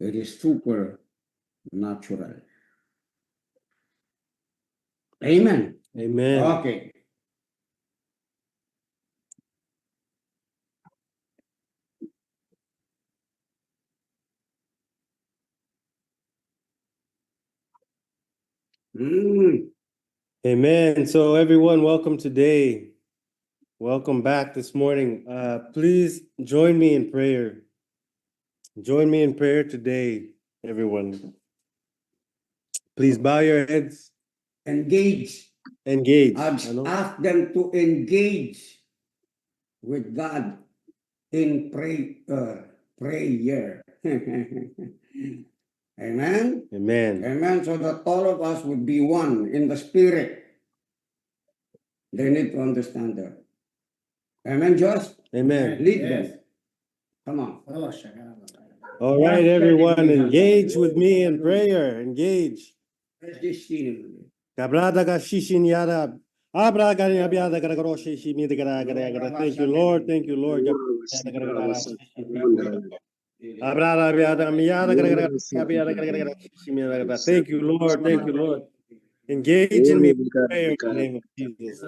It is supernatural. Amen. Amen. Okay. Amen. So everyone, welcome today. Welcome back this morning. Please join me in prayer. Join me in prayer today, everyone. Please bow your heads. Engage. Engage. Ask them to engage with God in prayer. Amen. Amen. Amen. So that all of us would be one in the spirit. They need to understand that. Amen, Josh? Amen. Lead them. Come on. All right, everyone, engage with me in prayer. Engage. Thank you, Lord. Thank you, Lord. Thank you, Lord. Thank you, Lord. Engage in me in prayer in the name of Jesus.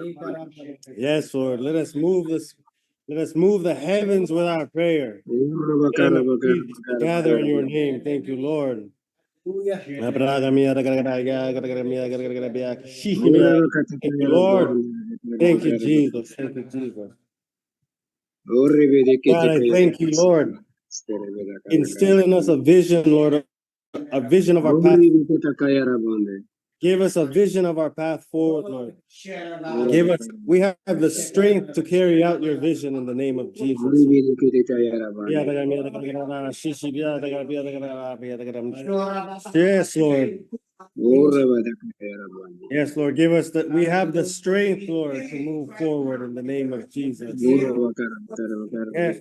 Yes, Lord. Let us move the heavens with our prayer. Gather in your name. Thank you, Lord. Thank you, Lord. Thank you, Jesus. Thank you, Jesus. God, I thank you, Lord. Instill in us a vision, Lord, a vision of our path. Give us a vision of our path forward, Lord. We have the strength to carry out your vision in the name of Jesus. Yes, Lord. Yes, Lord. Give us that. We have the strength, Lord, to move forward in the name of Jesus. Yes.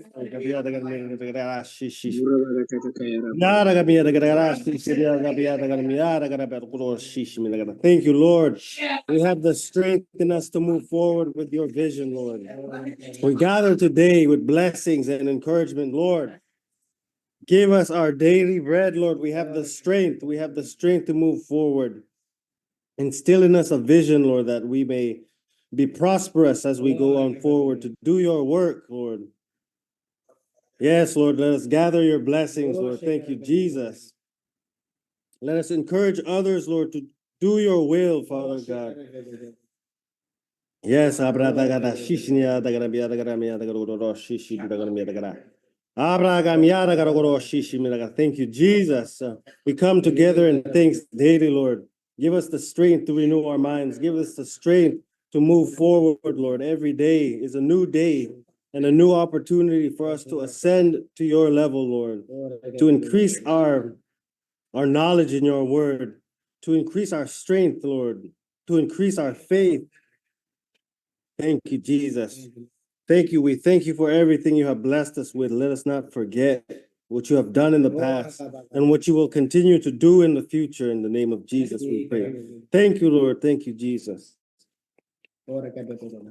Thank you, Lord. We have the strength in us to move forward with your vision, Lord. We gather today with blessings and encouragement, Lord. Give us our daily bread, Lord. We have the strength. We have the strength to move forward. Instill in us a vision, Lord, that we may be prosperous as we go on forward to do your work, Lord. Yes, Lord, let us gather your blessings, Lord. Thank you, Jesus. Let us encourage others, Lord, to do your will, Father God. Yes, thank you, Jesus. We come together in thanks daily, Lord. Give us the strength to renew our minds. Give us the strength to move forward, Lord. Every day is a new day and a new opportunity for us to ascend to your level, Lord, to increase our knowledge in your word, to increase our strength, Lord, to increase our faith. Thank you, Jesus. Thank you. We thank you for everything you have blessed us with. Let us not forget what you have done in the past and what you will continue to do in the future. In the name of Jesus, we pray. Thank you, Lord. Thank you, Jesus.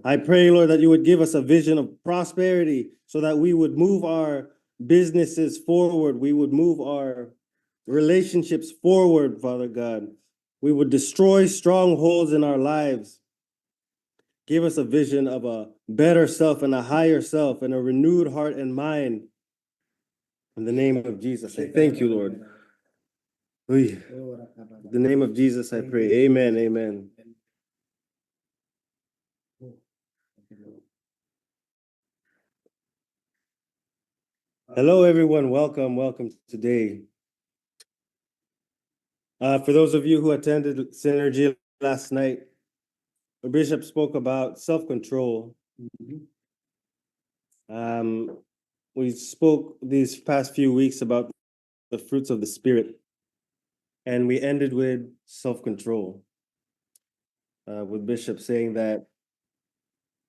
I pray, Lord, that you would give us a vision of prosperity so that we would move our businesses forward. We would move our relationships forward, Father God. We would destroy strongholds in our lives. Give us a vision of a better self and a higher self and a renewed heart and mind. In the name of Jesus, I thank you, Lord. In the name of Jesus, I pray. Amen. Amen. Hello, everyone. Welcome. Welcome today. For those of you who attended Synergy last night, the bishop spoke about self-control. We spoke these past few weeks about the fruits of the Spirit, and we ended with self-control, with Bishop saying that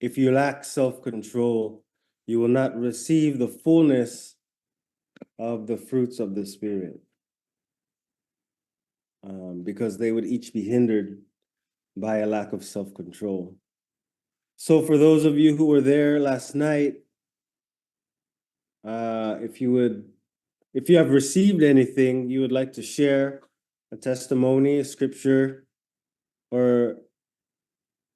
if you lack self-control, you will not receive the fullness of the fruits of the Spirit, because they would each be hindered by a lack of self-control. So for those of you who were there last night, if you would if you have received anything you would like to share, a testimony, a scripture, or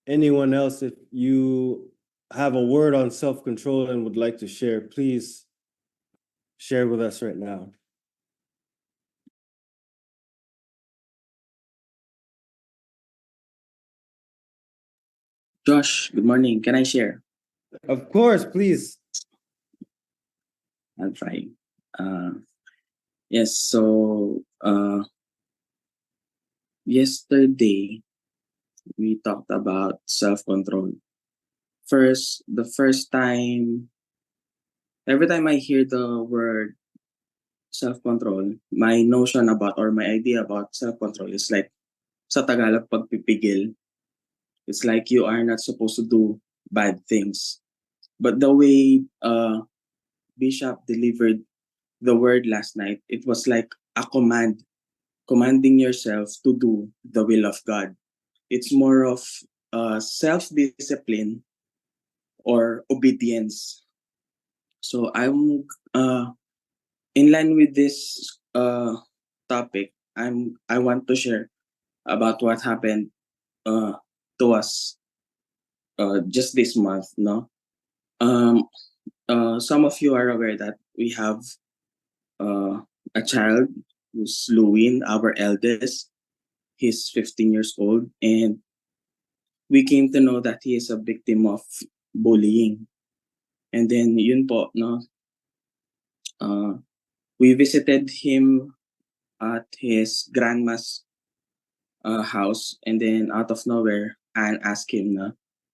anyone else, if you have a word on self-control and would like to share, please share with us right now. Josh, good morning. Can I share? Of course, please. I'll try. Yes, so yesterday we talked about self-control. The first time, every time I hear the word self-control, my notion about or my idea about self-control is like sa Tagalog pagpipigil. It's like you are not supposed to do bad things. But the way Bishop delivered the word last night, it was like a command, commanding yourself to do the will of God. It's more of self-discipline or obedience. So I'm in line with this topic. I want to share about what happened to us just this month. No, some of you are aware that we have a child who's Lewin, our eldest. He's 15 years old, and we came to know that he is a victim of bullying. And then yun po, no, we visited him at his grandma's house, and then out of nowhere, Anne asked him na,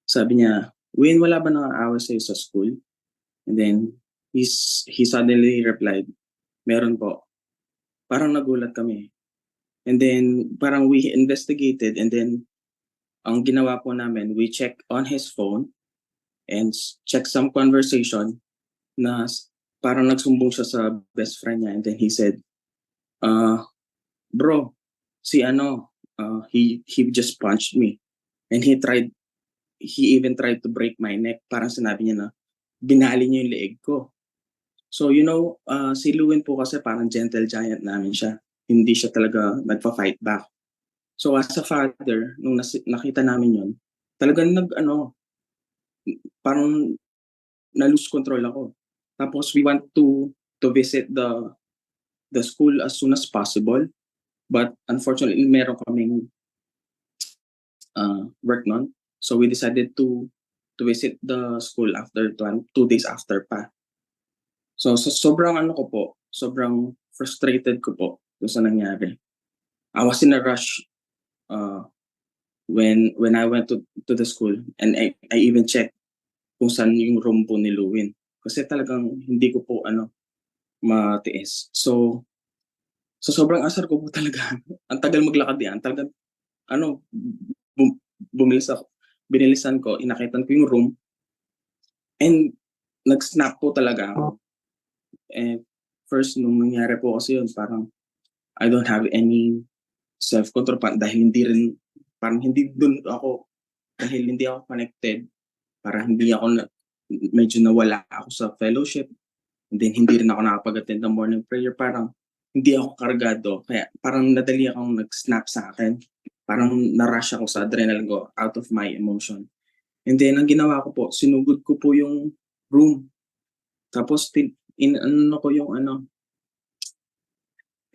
sabi niya, Win, wala ba nang-aaway sa'yo sa school? And then he suddenly replied, meron po. Parang nagulat kami. And then parang we investigated, and then ang ginawa po namin, we checked on his phone and check some conversation na parang nagsumbong siya sa best friend niya, and then he said, bro, si ano, he just punched me, and he even tried to break my neck. Parang sinabi niya na binali niya yung leeg ko. So si Lewin po kasi parang gentle giant namin siya. Hindi siya talaga nagpa-fight back. So as a father, nung nakita namin yun, talagang parang na-lose control ako. Tapos we want to visit the school as soon as possible. But unfortunately, meron kaming work nun. So we decided to visit the school after 2 days after pa. So sobrang sobrang frustrated ko po doon sa nangyari. I was in a rush when I went to the school, and I even checked kung saan yung room po ni Lewin. Kasi talagang hindi ko po matiis. So sobrang asar ko po talaga. Ang tagal maglakad yan. Talagang bumilis ako. Binilisan ko, inakitan ko yung room, and nag-snap po talaga ako. And first, nung nangyari po kasi yun, parang I don't have any self-control dahil hindi dun ako, dahil hindi ako connected, parang hindi ako medyo nawala ako sa fellowship, and then hindi rin ako nakapag-attend ng morning prayer, parang hindi ako kargado, kaya parang nadali akong nag-snap sa akin, parang na-rush ako sa adrenaline ko out of my emotion. And then ang ginawa ko po, sinugod ko po yung room, tapos ko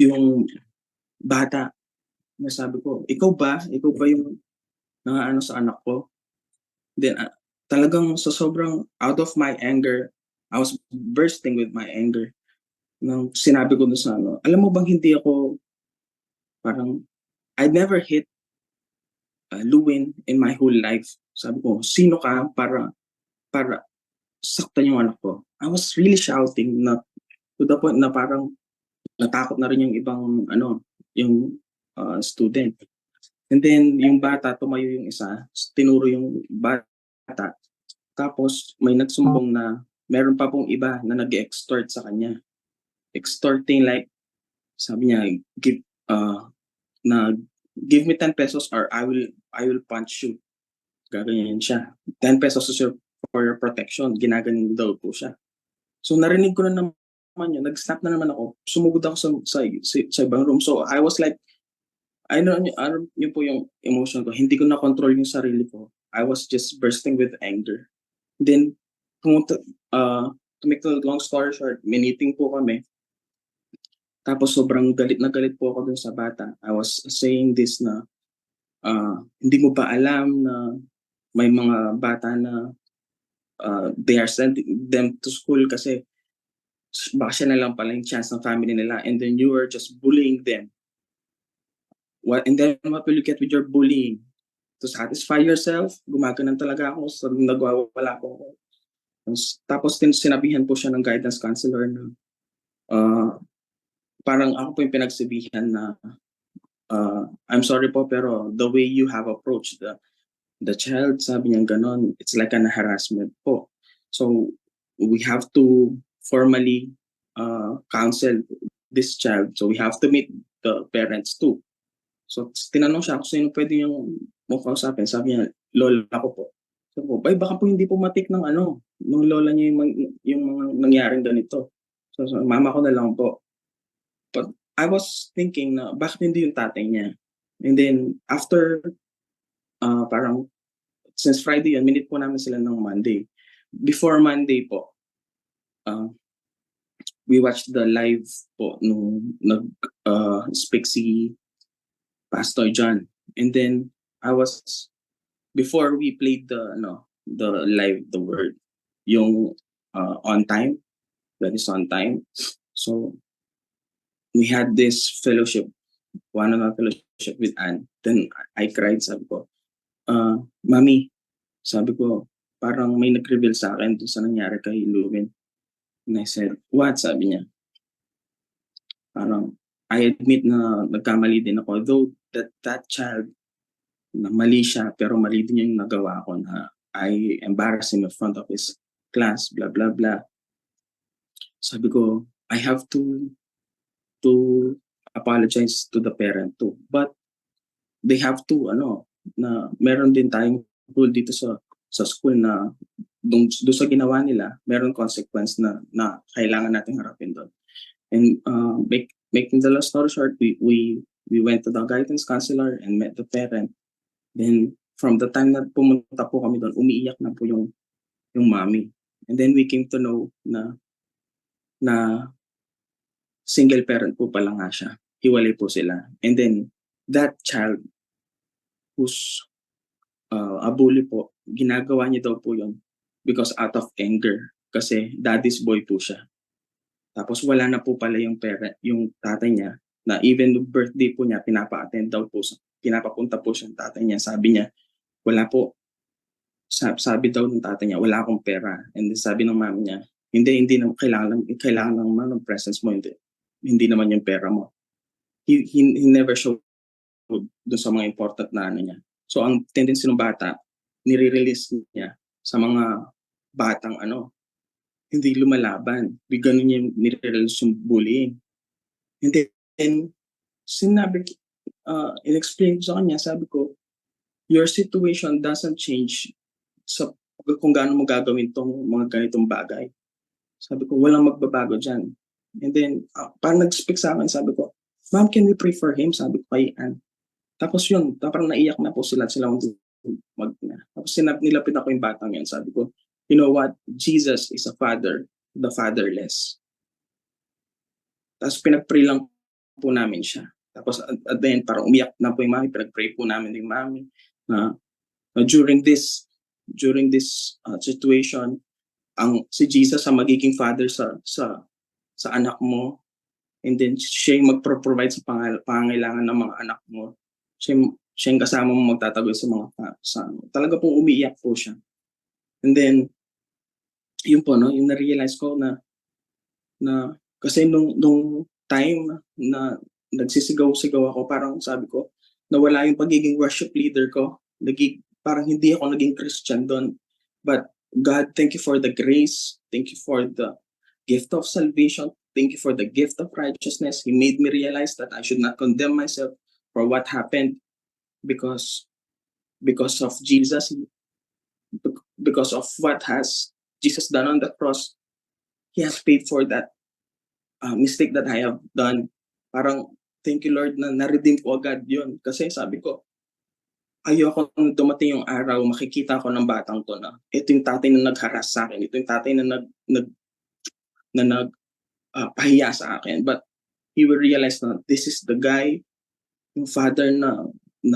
yung bata, nasabi ko, ikaw ba yung sa anak ko? Then talagang sa sobrang out of my anger, I was bursting with my anger. Nang sinabi ko sa alam mo bang hindi ako parang, I never hit Lewin in my whole life. Sabi ko, sino ka para saktan yung anak ko? I was really shouting na to the point na parang natakot na rin yung ibang yung student. And then yung bata, tumayo yung isa, tinuro yung bata. Tapos may nagsumbong na meron pa pong iba na nag-extort sa kanya. Extorting, like sabi niya, give me 10 pesos or I will punch you. Gaganyan siya. 10 pesos for your protection. Ginaganyan daw po siya. So narinig ko na naman naman yun, nag-snap na naman ako. Sumugod ako sa ibang room. So I was like, ano yun po yung emotion ko. Hindi ko na-control yung sarili ko. I was just bursting with anger. Then, to make the long story short, meeting po kami. Tapos sobrang galit na galit po ako dun sa bata. I was saying this na, hindi mo ba alam na may mga bata na they are sending them to school kasi baka siya na lang pala yung chance ng family nila, and then you are just bullying them. And then what will you get with your bullying? To satisfy yourself, gumaganon talaga ako, so nagwawala ako. Tapos sinabihan po siya ng guidance counselor na parang ako po yung pinagsabihan na I'm sorry po, pero the way you have approached the child, sabi niya ganon, it's like an harassment po. So we have to formally counsel this child. So we have to meet the parents too. So tinanong siya kung sino pwede yung mo kausapin. Sabi niya, lola ko po. So po, baka po hindi po matik ng nung lola niya yung mga nangyaring ganito. So mama ko na lang po. But I was thinking na bakit hindi yung tatay niya? And then after parang since Friday yun, minute po namin sila ng Monday. Before Monday po, we watched the live po nung nag-speak si Pastor John. And then before we played the live, the word, yung on time, that is on time. So we had this fellowship, one-on-one fellowship with Anne. Then I cried, sabi ko, Mami, sabi ko, parang may nag-reveal sa akin dun sa nangyari kay Lumen. And I said, what? Sabi niya. Parang, I admit na nagkamali din ako. Though that child, na mali siya, pero mali din yung nagawa ko na I embarrassed him in front of his class, blah, blah, blah. Sabi ko, I have to apologize to the parent too. But they have to, na meron din tayong rule dito sa school na doon sa ginawa nila, meron consequence na kailangan nating harapin doon. And making the long story short, we went to the guidance counselor and met the parent. Then from the time na pumunta po kami doon, umiiyak na po yung mommy. And then we came to know na single parent po pala nga siya. Hiwalay po sila. And then that child who's a bully po, ginagawa niya daw po yun because out of anger. Kasi daddy's boy po siya. Tapos wala na po pala yung tatay niya, na even the birthday po niya, pinapa-attend daw po, pinapapunta po siya ng tatay niya. Sabi niya, wala po. Sabi daw ng tatay niya, wala akong pera. And then sabi ng mami niya, hindi na kailangan naman ng presence mo, hindi naman yung pera mo. He never showed doon sa mga important na niya. So ang tendency ng bata, nire-release niya sa mga batang hindi lumalaban. Ganun yung nire-release yung bullying. And then, in-explain ko sa kanya, sabi ko, your situation doesn't change sa kung gaano mo gagawin tong mga ganitong bagay. Sabi ko, walang magbabago dyan. And then, parang nag-speak sa akin, sabi ko, Ma'am, can we pray for him? Sabi ko kay Anne. Tapos yun, parang naiyak na po sila tapos nilapit ako yung batang yan. Sabi ko, you know what? Jesus is a father, the fatherless. Tapos pinag-pray lang po namin siya. Tapos at the end, parang umiyak na po yung mami. Pinag-pray po namin yung mami na during this situation, si Jesus ang magiging father sa anak mo. And then siya yung magpro-provide sa pangangailangan ng mga anak mo. Siya yung kasama mo magtatagoy sa mga talaga pong umiiyak po siya. And then yun po, yung na-realize ko na kasi nung time na nagsisigaw-sigaw ako, parang sabi ko, nawala yung pagiging worship leader ko. Parang hindi ako naging Christian doon. But God, thank you for the grace. Thank you for the gift of salvation. Thank you for the gift of righteousness. He made me realize that I should not condemn myself for what happened because of Jesus, because of what has Jesus done on the cross. He has paid for that. mistake that I have done. Parang, thank you Lord na na-redeem ko agad yun. Kasi sabi ko, ayoko nung dumating yung araw, makikita ko ng batang to na ito yung tatay na nagharas sa akin, ito yung tatay na pahiya sa akin. But he will realize na this is the guy, yung father na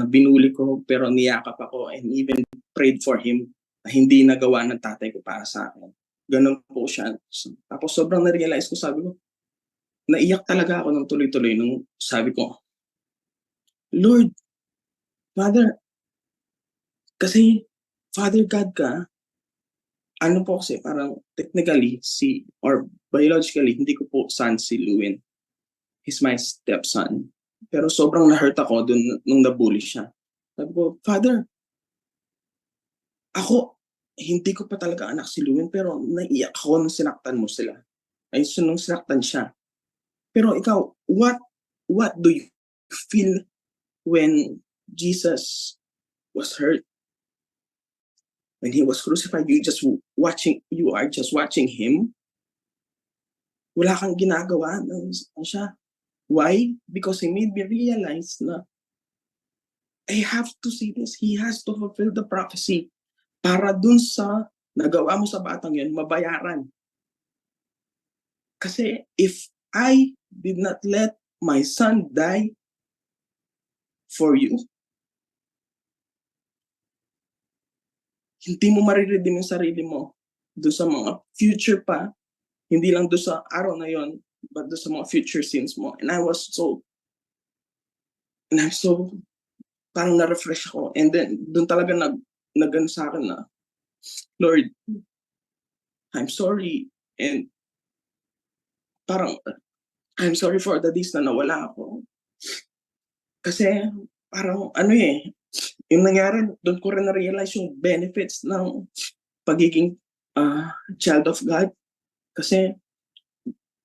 binuli ko pero niyakap ako and even prayed for him na hindi nagawa ng tatay ko para sa akin. Ganun po siya. Tapos sobrang na-realize ko, sabi ko, naiyak talaga ako ng tuloy-tuloy nung sabi ko, Lord, Father, kasi Father God ka, ano po kasi parang technically or biologically, hindi ko po son si Lewin. He's my stepson. Pero sobrang na-hurt ako dun nung nabully siya. Sabi ko, Father, ako, hindi ko pa talaga anak si Lewin, pero naiyak ako nung sinaktan mo sila. Ay, nung sinaktan siya. Pero ikaw, what do you feel when Jesus was hurt? When he was crucified, you are just watching him. Wala kang ginagawa siya. Why? Because he made me realize na I have to see this. He has to fulfill the prophecy para dun sa nagawa mo sa batang yun, mabayaran. Kasi if I did not let my son die for you, hindi mo mariredeem yung sarili mo doon sa mga future pa, hindi lang doon sa araw na yon, but doon sa mga future sins mo. And I'm so parang na-refresh ako. And then, doon talaga nag-ano sa akin na, Lord, I'm sorry. And parang, I'm sorry for the days na nawala ako. Kasi, parang, yung nangyari, doon ko rin na-realize yung benefits ng pagiging child of God. Kasi,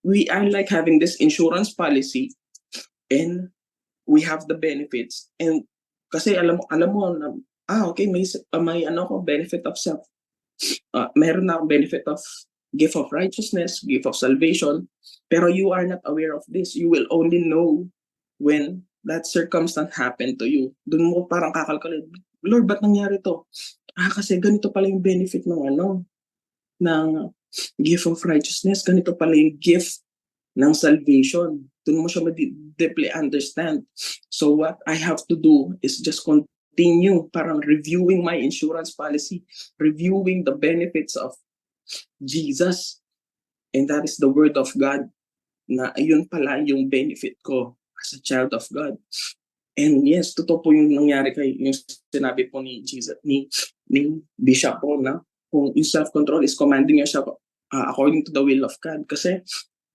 we are like having this insurance policy and we have the benefits. And kasi alam mo na, okay, may benefit of self. Meron na akong benefit of gift of righteousness, gift of salvation, pero you are not aware of this. You will only know when that circumstance happened to you. Doon mo parang kakalkulate, Lord, ba't nangyari to? Kasi ganito pala yung benefit ng gift of righteousness, ganito pala yung gift ng salvation. Doon mo siya deeply understand. So what I have to do is just continue parang reviewing my insurance policy, reviewing the benefits of Jesus. And that is the word of God na ayun pala yung benefit ko as a child of God. And yes, totoo po yung nangyari yung sinabi po ni Jesus, ni Bishop po na kung yung self-control is commanding yourself according to the will of God. Kasi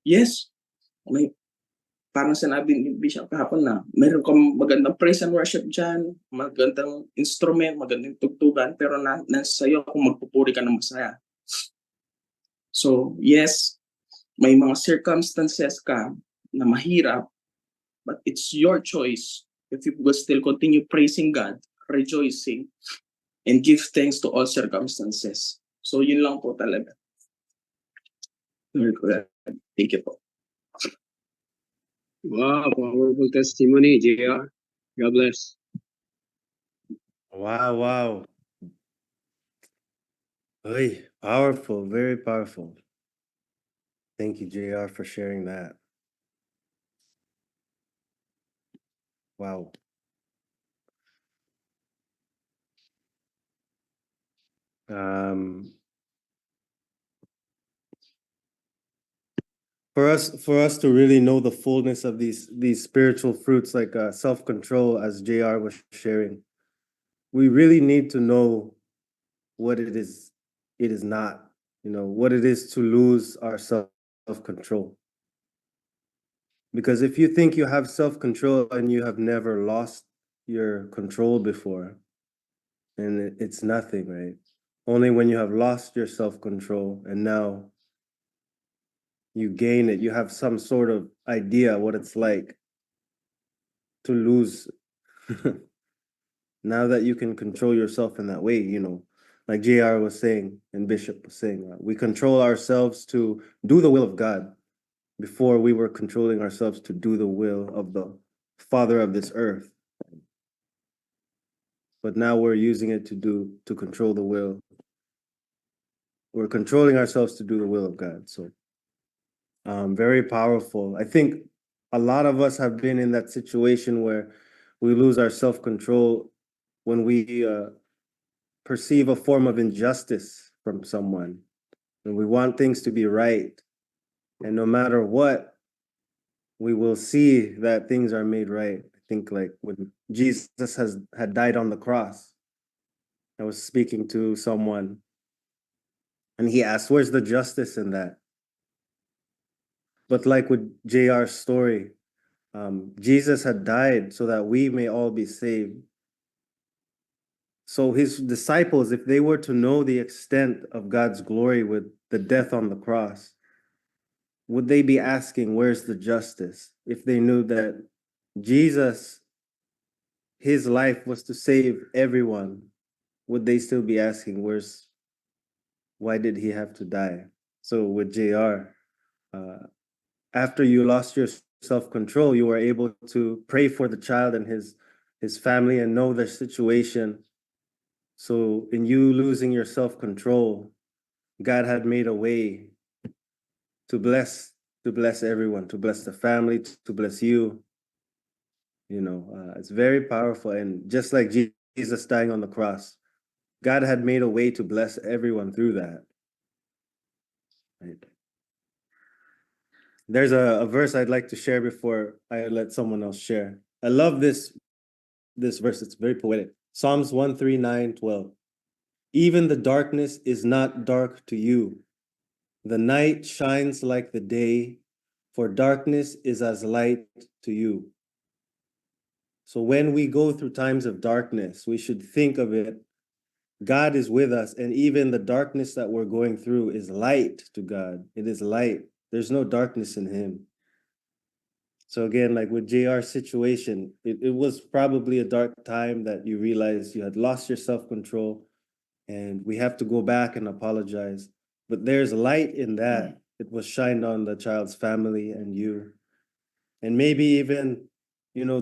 yes, parang sinabi ni Bishop kahapon na meron kang magandang praise and worship dyan, magandang instrument, magandang tugtugan, pero nasa iyo kung magpupuri ka ng masaya. So yes, may mga circumstances ka na mahirap, but it's your choice if you will still continue praising God, rejoicing, and give thanks to all circumstances. So yun lang po talaga. Thank you po. Wow, powerful testimony, JR. God bless. Wow. Hey, powerful, very powerful. Thank you, JR, for sharing that. Wow. For us to really know the fullness of these spiritual fruits, like self-control, as JR was sharing, we really need to know what it is not, what it is to lose our self-control. Because if you think you have self-control and you have never lost your control before, and it's nothing, right? Only when you have lost your self-control and now you gain it, you have some sort of idea what it's like to lose. Now that you can control yourself in that way, like JR was saying and Bishop was saying, we control ourselves to do the will of God. Before we were controlling ourselves to do the will of the Father of this earth. But now we're using it to control the will. We're controlling ourselves to do the will of God. So very powerful. I think a lot of us have been in that situation where we lose our self-control when we perceive a form of injustice from someone, and we want things to be right. And no matter what, we will see that things are made right. I think like when Jesus had died on the cross, I was speaking to someone and he asked, where's the justice in that? But like with JR's story, Jesus had died so that we may all be saved. So his disciples, if they were to know the extent of God's glory with the death on the cross, would they be asking, where's the justice? If they knew that Jesus, his life was to save everyone, would they still be asking, why did he have to die? So with JR, after you lost your self-control, you were able to pray for the child and his family and know their situation. So in you losing your self-control, God had made a way to bless everyone, to bless the family, to bless you. You know, it's very powerful. And just like Jesus dying on the cross, God had made a way to bless everyone through that. Right? There's a verse I'd like to share before I let someone else share. I love this verse. It's very poetic. Psalms 139:12. Even the darkness is not dark to you. The night shines like the day, for darkness is as light to you. So when we go through times of darkness, we should think of it. God is with us, and even the darkness that we're going through is light to God. It is light. There's no darkness in him. So again, like with JR's situation, it was probably a dark time that you realized you had lost your self-control, and we have to go back and apologize. But there's light in that. It was shined on the child's family and you. And maybe even, you know,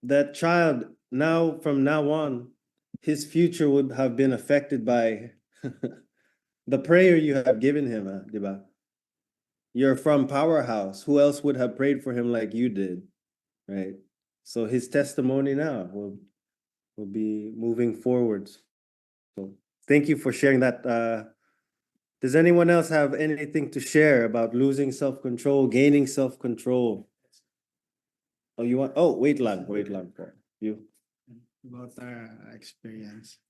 that child now, from now on, his future would have been affected by the prayer you have given him, diba? You're from Powerhouse. Who else would have prayed for him like you did, right? So his testimony now will be moving forwards. So thank you for sharing that. Does anyone else have anything to share about losing self-control, gaining self-control? Oh, you want? Oh, wait lang po. You. About our experience.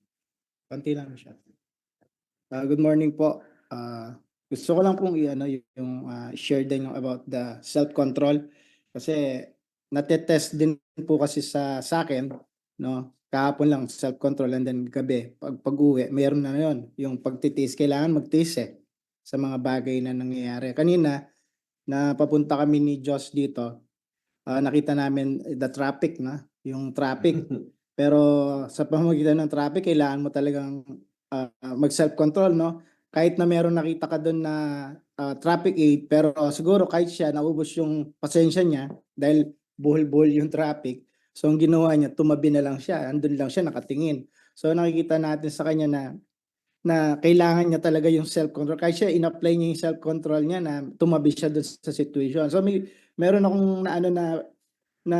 Konti lang siya. Good morning po. Gusto ko lang pong share din yung about the self-control kasi natetest din po kasi sa akin, no? Kahapon lang self-control and then gabi pag-uwi, meron na yon yung pagtitiis. Kailangan magtiis sa mga bagay na nangyayari. Kanina na papunta kami ni Josh dito, nakita namin the traffic na, yung traffic. Pero sa pamamagitan ng traffic, kailangan mo talagang mag-self-control, no? Kahit na meron nakita ka doon na traffic aid, pero siguro kahit siya naubos yung pasensya niya dahil buhol-buhol yung traffic. So ang ginawa niya, tumabi na lang siya, andun lang siya nakatingin. So nakikita natin sa kanya na kailangan niya talaga yung self-control. Kahit siya in-apply niya yung self-control niya na tumabi siya doon sa situation. So meron akong na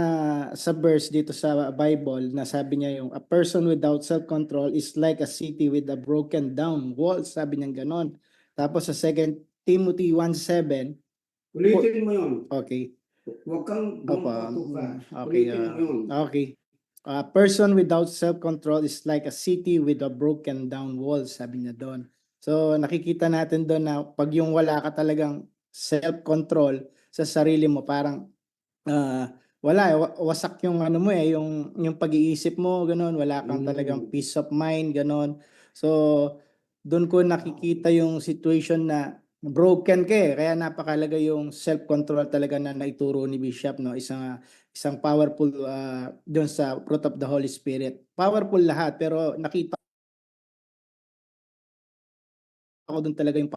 sa verse dito sa Bible na sabi niya yung a person without self-control is like a city with a broken down wall. Sabi niya ganon. Tapos sa 2 Timothy 1:7. Ulitin mo yun. Okay. Huwag kang Opa, bumatuka. okay. Ulitin mo yun. Okay. A person without self-control is like a city with a broken down wall. Sabi niya doon. So nakikita natin doon na pag yung wala ka talagang self-control sa sarili mo, parang wasak yung ano mo yung pag-iisip mo, ganun, wala kang talagang peace of mind, ganun. So doon ko nakikita yung situation na broken ka kaya napakalaga yung self-control talaga na naituro ni Bishop, no? Isang powerful doon sa fruit of the Holy Spirit. Powerful lahat, pero nakita ko doon talaga yung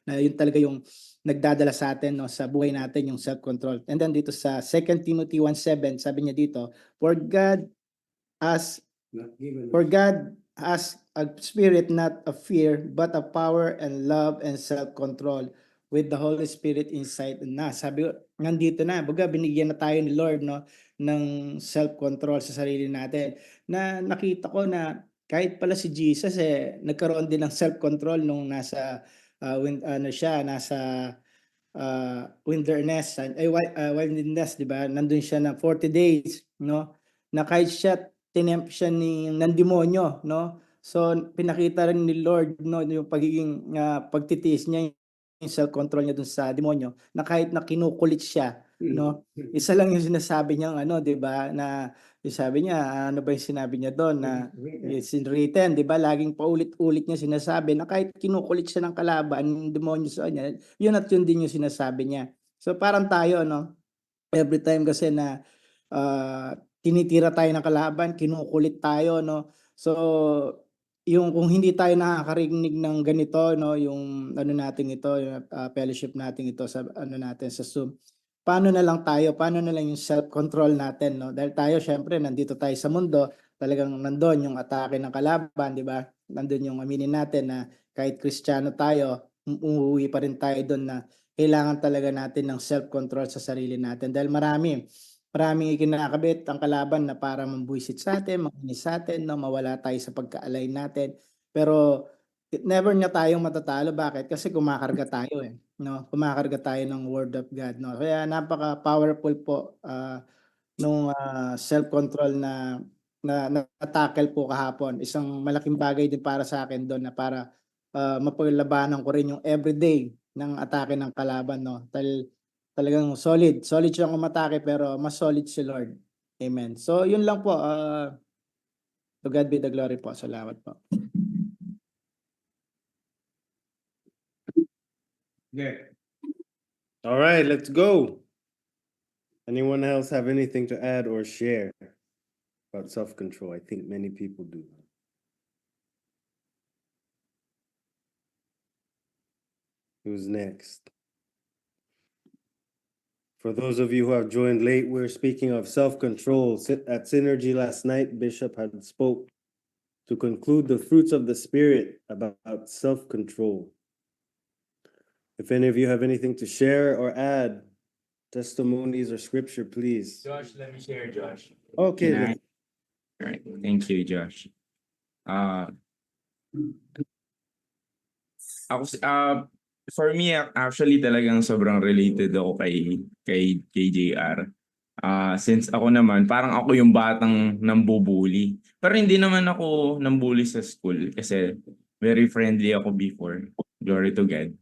na yun talaga yung nagdadala sa atin, no, sa buhay natin, yung self-control. And then dito sa 2 Timothy 1:7, sabi niya dito, has Not given For God has a spirit not of fear, but of power and love and self-control with the Holy Spirit inside na. Sabi ko, nandito na. Baga, binigyan na tayo ni Lord, no, ng self-control sa sarili natin. Na nakita ko na kahit pala si Jesus, nagkaroon din ng self-control nung nasa, nasa wilderness, wilderness, di ba? Nandun siya na 40 days, no? Na kahit siya, tinempt siya ng demonyo, no? So, pinakita rin ni Lord, no, yung pagiging pagtitiis niya, yung self-control niya dun sa demonyo, na kahit na kinukulit siya, no? Isa lang yung sinasabi niya, di ba? Na, yung sabi niya, ano ba yung sinabi niya doon? Na, it's written, di ba? Laging paulit-ulit niya sinasabi na kahit kinukulit siya ng kalaban, yung demonyo sa kanya, yun at yun din yung sinasabi niya. So parang tayo, no? Every time kasi na tinitira tayo ng kalaban, kinukulit tayo, no? So yung kung hindi tayo nakakarinig ng ganito, no, yung ano natin ito, yung fellowship natin ito sa ano natin sa Zoom. Paano na lang tayo? Paano na lang yung self-control natin, no? Dahil tayo syempre nandito tayo sa mundo, talagang nandoon yung atake ng kalaban, di ba? Nandoon yung aminin natin na kahit Kristiyano tayo, umuwi pa rin tayo doon na kailangan talaga natin ng self-control sa sarili natin dahil maraming ikinakabit ang kalaban na para mambuisit sa atin, makinis sa atin, no, mawala tayo sa pagka-align natin. Pero never niya tayong matatalo. Bakit? Kasi kumakarga tayo no? Kumakarga tayo ng word of God, no? Kaya napaka-powerful po nung self-control na na-tackle po kahapon. Isang malaking bagay din para sa akin doon na para mapaglabanan ko rin yung everyday ng atake ng kalaban, no? Talagang solid siyang umatake pero mas solid si Lord. Amen. So yun lang po. To God be the glory po. Salamat po. All right, let's go. Anyone else have anything to add or share about self-control? I think many people do. Who's next? For those of you who have joined late, we're speaking of self-control. At Synergy last night, Bishop had spoke to conclude the fruits of the Spirit about self-control. If any of you have anything to share or add, testimonies or scripture, please. Josh, let me share, Josh. Okay. Can I? All right. Thank you, Josh. For me, actually talagang sobrang related ako kay JR. Since ako naman, parang ako yung batang nambubuli. Pero hindi naman ako nambuli sa school kasi very friendly ako before. Glory to God.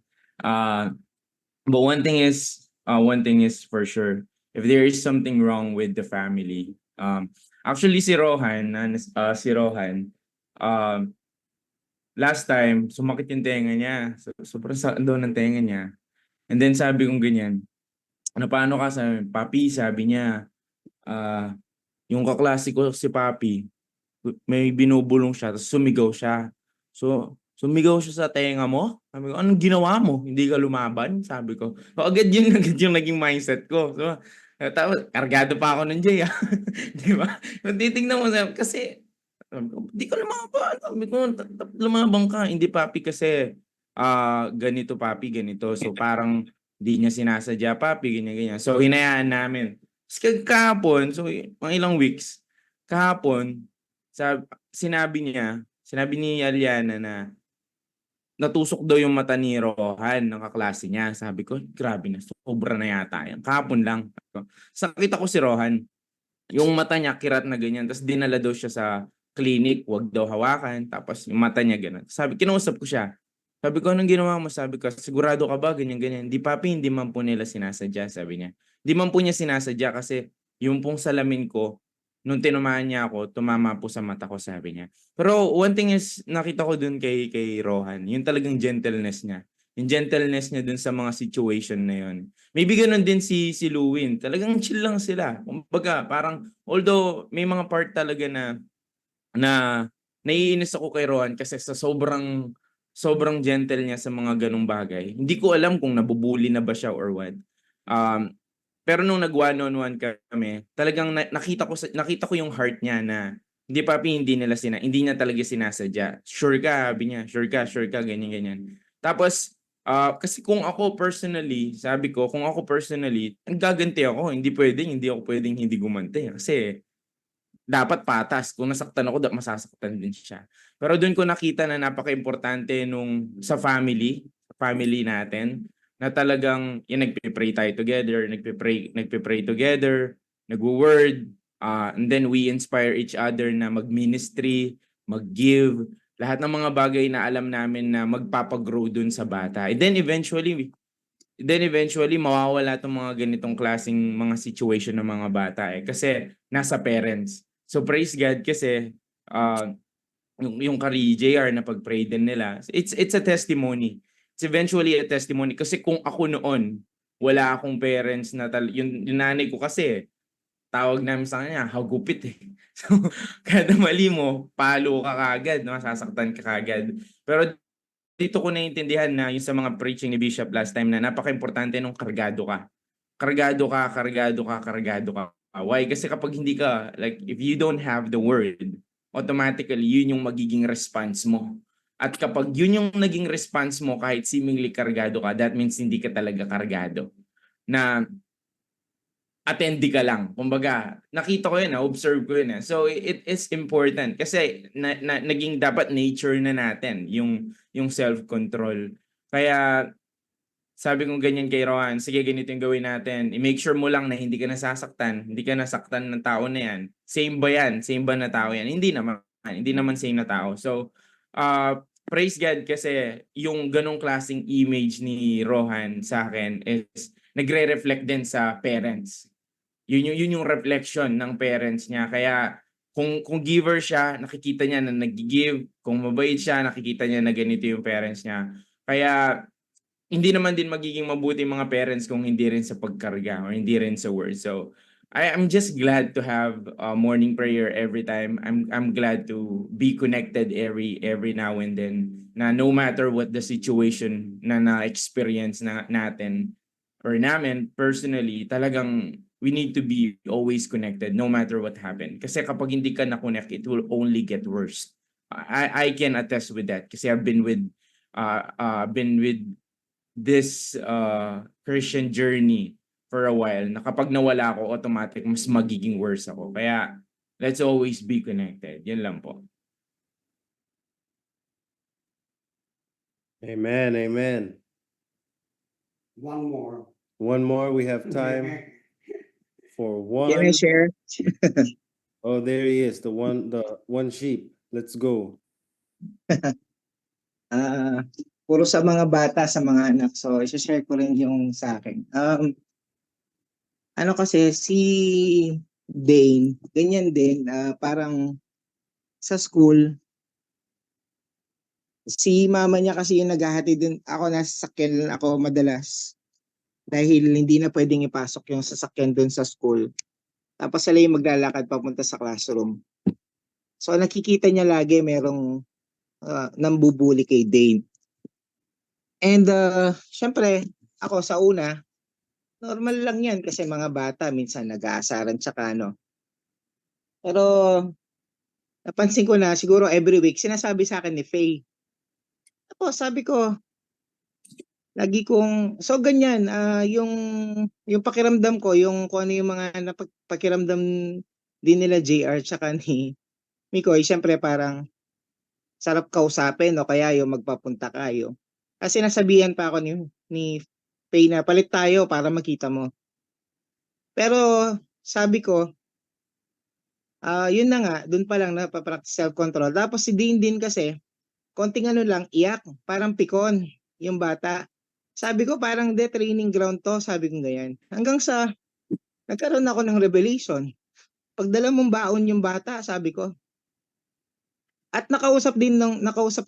But one thing is for sure, if there is something wrong with the family, actually si Rohan, last time sumakit yung tenga niya. Sobrang sakit daw ng tenga niya. And then sabi kong ganyan, ano paano ka? Papi, sabi niya, yung kaklase ko si Papi, may binubulong siya, tapos sumigaw siya. So, sumigaw siya sa tenga mo? Sabi ko, anong ginawa mo? Hindi ka lumaban? Sabi ko. So, agad yung naging mindset ko. So, tapos, kargado pa ako ng Jay. Di ba? Titignan mo, kasi, hindi ka lumaban. Sabi ko, lumabang ka. Hindi, Papi, kasi, ganito, Papi, ganito. So, parang, di niya sinasadya, Papi, ganyan. So, hinayaan namin. Tapos, kahapon, so, mga ilang weeks, kahapon, sinabi ni Aliana na natusok daw yung mata ni Rohan ng kaklase niya. Sabi ko, grabe na, sobra na yata yan. Kahapon lang. Sakita ko si Rohan, yung mata niya kirat na ganyan, tapos dinala daw siya sa clinic, wag daw hawakan, tapos yung mata niya ganun. Kinausap ko siya. Sabi ko, anong ginawa mo? Sabi ko, sigurado ka ba? Ganyan. Di, Papi, hindi man po nila sinasadya, sabi niya. Di man po niya sinasadya kasi yung pong salamin ko, nung tinumaan niya ako, tumama po sa mata ko, sabi niya. Pero one thing is, nakita ko dun kay Rohan, yung talagang gentleness niya. Yung gentleness niya dun sa mga situation na yun. Maybe ganun din si Luwin. Talagang chill lang sila. Kumbaga, parang, although may mga part talaga na naiinis ako kay Rohan kasi sa sobrang sobrang gentle niya sa mga ganong bagay. Hindi ko alam kung nabubuli na ba siya or what. Um, pero nung nag one-on-one kami, talagang nakita ko yung heart niya na hindi papi, hindi niya talaga sinasadya. Sure ka, sabi niya. Sure ka, ganyan ganyan. Tapos kasi kung ako personally, sabi ko, kung ako personally, gaganti ako. Hindi ako pwedeng hindi gumanti kasi dapat patas. Kung nasaktan ako, masasaktan din siya. Pero doon ko nakita na napaka-importante sa family natin, na talagang nagpe-pray tayo together, nagpe-pray together, nagwo-word, and then we inspire each other na mag-ministry, mag-give, lahat ng mga bagay na alam namin na magpapagrow doon sa bata. And then eventually mawawala tong mga ganitong klaseng mga situation ng mga bata kasi nasa parents. So praise God kasi yung kay JR na pag-pray din nila, it's a testimony. It's eventually a testimony kasi kung ako noon wala akong parents na yung nanay ko kasi tawag namin sa kanya hagupit eh. So kada mali mo palo ka kagad, masasaktan ka kagad. Pero dito ko naiintindihan na yung sa mga preaching ni Bishop last time na napaka-importante nung kargado ka. Kargado ka. Why? Kasi kapag hindi ka, like, if you don't have the word, automatically, yun yung magiging response mo. At kapag yun yung naging response mo, kahit seemingly kargado ka, that means hindi ka talaga kargado. Na attendee ka lang. Kumbaga, nakita ko yun, observe ko yun. So, it is important kasi naging dapat nature na natin yung self-control. Kaya, sabi kong ganyan kay Rohan, sige ganito yung gawin natin. I-make sure mo lang na hindi ka nasasaktan, hindi ka nasaktan ng tao na yan. Same ba yan? Same ba na tao yan? Hindi naman same na tao. So, praise God kasi yung ganong klaseng image ni Rohan sa akin is nagre-reflect din sa parents. Yun yung reflection ng parents niya. Kaya kung giver siya, nakikita niya na nag-give. Kung mabait siya, nakikita niya na ganito yung parents niya. Kaya hindi naman din magiging mabuti mga parents kung hindi rin sa pagkarga or hindi rin sa word. So I'm just glad to have morning prayer every time. I'm glad to be connected every now and then, na no matter what the situation na na-experience natin or namin personally, talagang we need to be always connected no matter what happened. Kasi kapag hindi ka na-connect, it will only get worse. I can attest with that kasi I've been with this Christian journey for a while na kapag nawala ako, automatic mas magiging worse ako. Kaya let's always be connected. Yan lang po. Amen, amen. One more. One more, we have time for Can I one. share? Oh, there he is, the one sheep. Let's go. Puro sa mga bata, sa mga anak. So, i-share ko rin yung sa akin. Ano kasi, si Dane, ganyan din, parang sa school, si mama niya kasi yung naghahatid din. Ako, nasa sasakyan ako madalas. Dahil hindi na pwedeng ipasok yung sasakyan dun sa school. Tapos sila yung maglalakad papunta sa classroom. So, nakikita niya lagi merong nambubuli kay Dane. And syempre, ako sa una, normal lang yan kasi mga bata minsan nag-aasaran tsaka ano. Pero napansin ko na siguro every week sinasabi sa akin ni Faye. Tapos sabi ko, lagi kong so ganyan yung pakiramdam ko, yung kung ano yung mga pakiramdam din nila JR tsaka ni Mikoy, syempre parang sarap kausapin o kaya yung magpapunta kayo. Kasi nasabihan pa ako ni Faye na palit tayo para makita mo. Pero sabi ko, yun na nga, dun pa lang napapractice self-control. Tapos si Dean din kasi, konting ano lang, iyak, parang pikon yung bata. Sabi ko parang training ground to, sabi ko ganyan. Hanggang sa nagkaroon ako ng revelation. Pagdala mong baon yung bata, sabi ko. At nakausap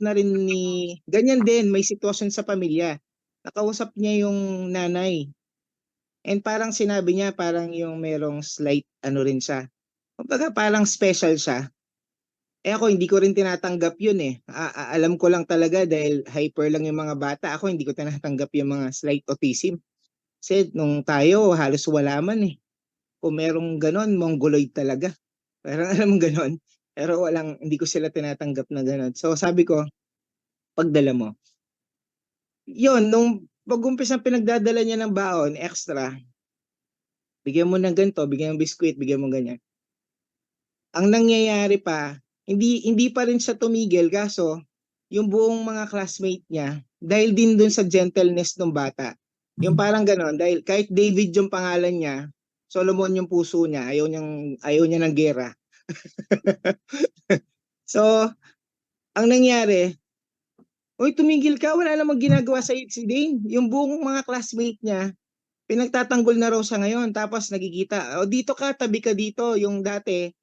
na rin ni, ganyan din, may sitwasyon sa pamilya. Nakausap niya yung nanay. And parang sinabi niya, parang yung merong slight ano rin siya. Kumbaga parang special siya. ako hindi ko rin tinatanggap yun eh. Alam ko lang talaga dahil hyper lang yung mga bata. Ako hindi ko tinatanggap yung mga slight autism. Kasi nung tayo halos wala man eh. Kung merong ganon, mongoloid talaga. Parang alam mo ganon. Pero hindi ko sila tinatanggap na ganon. So sabi ko, pagdala mo. Yun, nung pag-umpisa pinagdadala niya ng baon, extra, bigyan mo ng ganito, bigyan mo biskuit, bigyan mo ganyan. Ang nangyayari pa, hindi pa rin siya tumigil kaso yung buong mga classmate niya dahil din dun sa gentleness ng bata. Yung parang ganon, dahil kahit David yung pangalan niya, Solomon yung puso niya, ayaw niya ng gera. So, ang nangyari, "Uy, tumigil ka, wala namang ginagawa sa si Dane." Yung buong mga classmate niya, pinagtatanggol na raw siya ngayon tapos nagkikita, "O dito ka, tabi ka dito." Yung dati,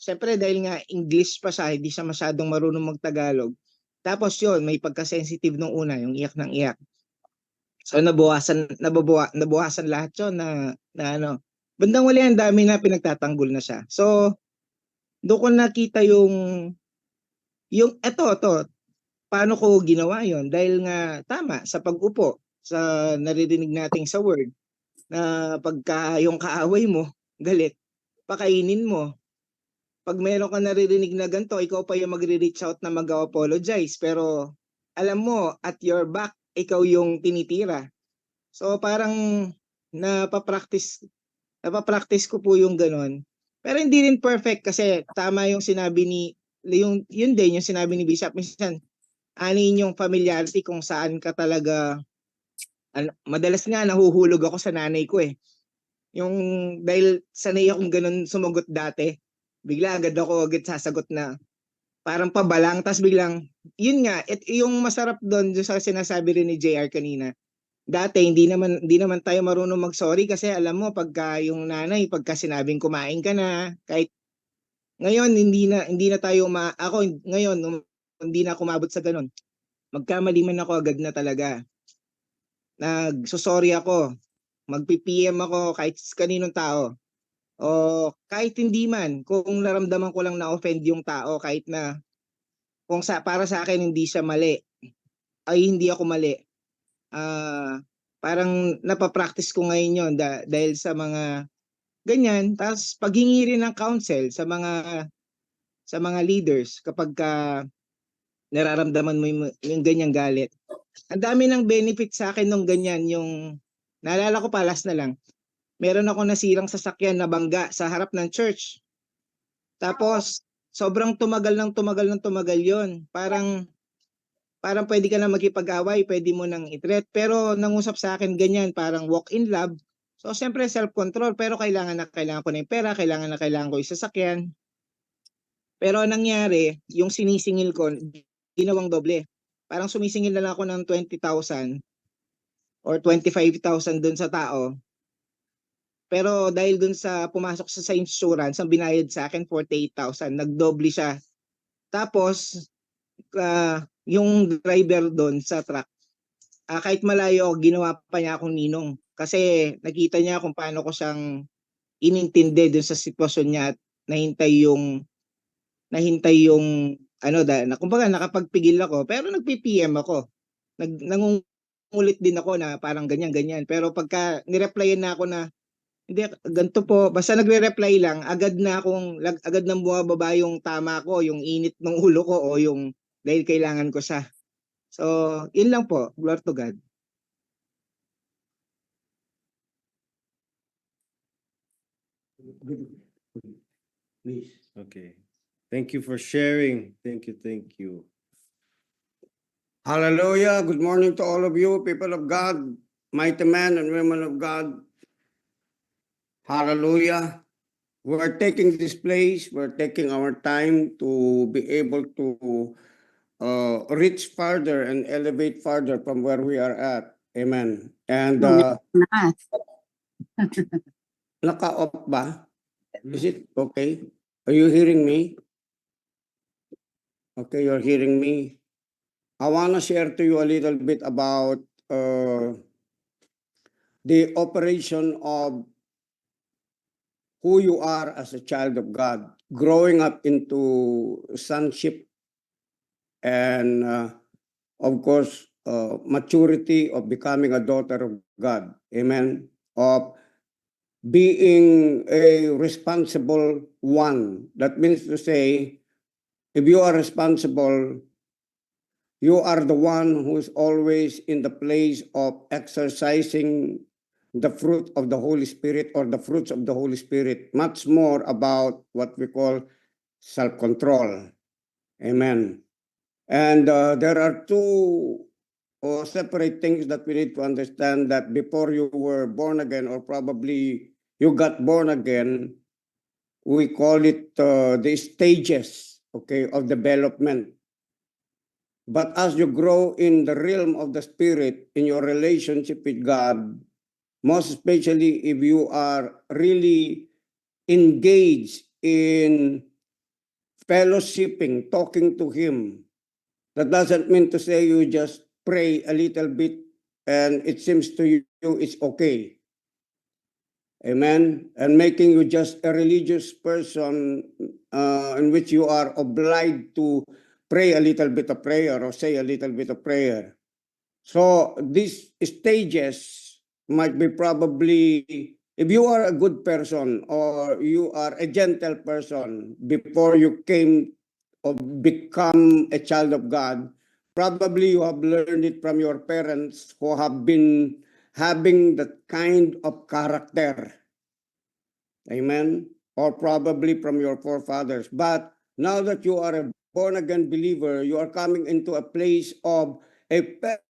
syempre dahil nga English pa siya, hindi siya masyadong marunong mag-Tagalog. Tapos yun, may pagka-sensitive nung una, yung iyak ng iyak. So nababawasan lahat yun na ano. Bandang huli ang dami na pinagtatanggol na siya. So, doon ko nakita yung eto, paano ko ginawa yon dahil nga tama sa pag-upo, sa naririnig nating sa word, na pagka yung kaaway mo, galit, pakainin mo. Pag meron ka naririnig na ganito, ikaw pa yung magre-reach out na mag-apologize. Pero alam mo, at your back, ikaw yung tinitira. So parang napapractice ko po yung ganon. Pero hindi rin perfect kasi tama yung sinabi yun din yung sinabi ni Bishop. Minsan, anin yung familiarity kung saan ka talaga, madalas nga nahuhulog ako sa nanay ko eh. Yung dahil sanay akong ganun sumagot dati, bigla agad sasagot na parang pabalang, tas biglang, yun nga, yung masarap doon sa sinasabi rin ni JR kanina. Dati hindi naman tayo marunong mag-sorry kasi alam mo pagka yung nanay pagka sinabing kumain ka na, kahit ngayon hindi na tayo ako ngayon hindi na ako umabot sa ganun. Magkamali man ako agad na talaga. Nagso-sorry ako, magpi-PM ako kahit kaninong tao. O kahit hindi man, kung naramdaman ko lang na-offend yung tao kahit na kung para sa akin hindi siya mali, ay hindi ako mali. Parang napapractice ko ngayon yon dahil sa mga ganyan. Tapos paghingi rin ng counsel sa mga leaders kapag nararamdaman mo yung ganyang galit. Ang dami ng benefit sa akin nung ganyan, yung naalala ko palas na lang. Meron ako nasirang sasakyan na bangga sa harap ng church. Tapos sobrang tumagal ng tumagal yon. Parang pwede ka na makipag-away, pwede mo nang i-threat. Pero nangusap sa akin ganyan, parang walk in love. So siyempre self-control, pero kailangan ko na yung pera, kailangan ko yung sasakyan. Pero ang nangyari, yung sinisingil ko, ginawang doble. Parang sumisingil na lang ako ng 20,000 or 25,000 dun sa tao. Pero dahil dun sa pumasok sa insurance, ang binayad sa akin 48,000, nagdoble siya. Tapos yung driver doon sa truck, kahit malayo, ginawa pa niya akong ninong. Kasi nakita niya kung paano ko siyang inintindi doon sa sitwasyon niya at nahintay yung kumbaga nakapagpigil ako, pero nagpi-PM ako. Nangungulit din ako na parang ganyan. Pero pagka nireplyan na ako na, hindi, ganito po, basta nagre-reply lang, agad nang bumababa yung tama ko, yung init ng ulo ko o yung dahil kailangan ko siya. So, yun lang po. Glory to God. Please. Okay. Thank you for sharing. Thank you. Hallelujah. Good morning to all of you, people of God, mighty men and women of God. Hallelujah. We're taking this place, we're taking our time to be able to reach further and elevate further from where we are at. Amen. And naka-off ba? Is it okay? Are you hearing me? Okay, you're hearing me. I want to share to you a little bit about the operation of who you are as a child of God, growing up into sonship and of course, maturity of becoming a daughter of God. Amen. Of being a responsible one. That means to say, if you are responsible, you are the one who is always in the place of exercising the fruit of the Holy Spirit or the fruits of the Holy Spirit, much more about what we call self-control. Amen. And there are two separate things that we need to understand, that before you were born again, or probably you got born again, we call it the stages, okay, of development. But as you grow in the realm of the Spirit, in your relationship with God, most especially if you are really engaged in fellowshipping, talking to Him, that doesn't mean to say you just pray a little bit and it seems to you it's okay. Amen. And making you just a religious person in which you are obliged to pray a little bit of prayer or say a little bit of prayer. So these stages might be probably, if you are a good person or you are a gentle person before you came or become a child of God, probably you have learned it from your parents who have been having that kind of character. Amen. Or probably from your forefathers. But now that you are a born-again believer, you are coming into a place of a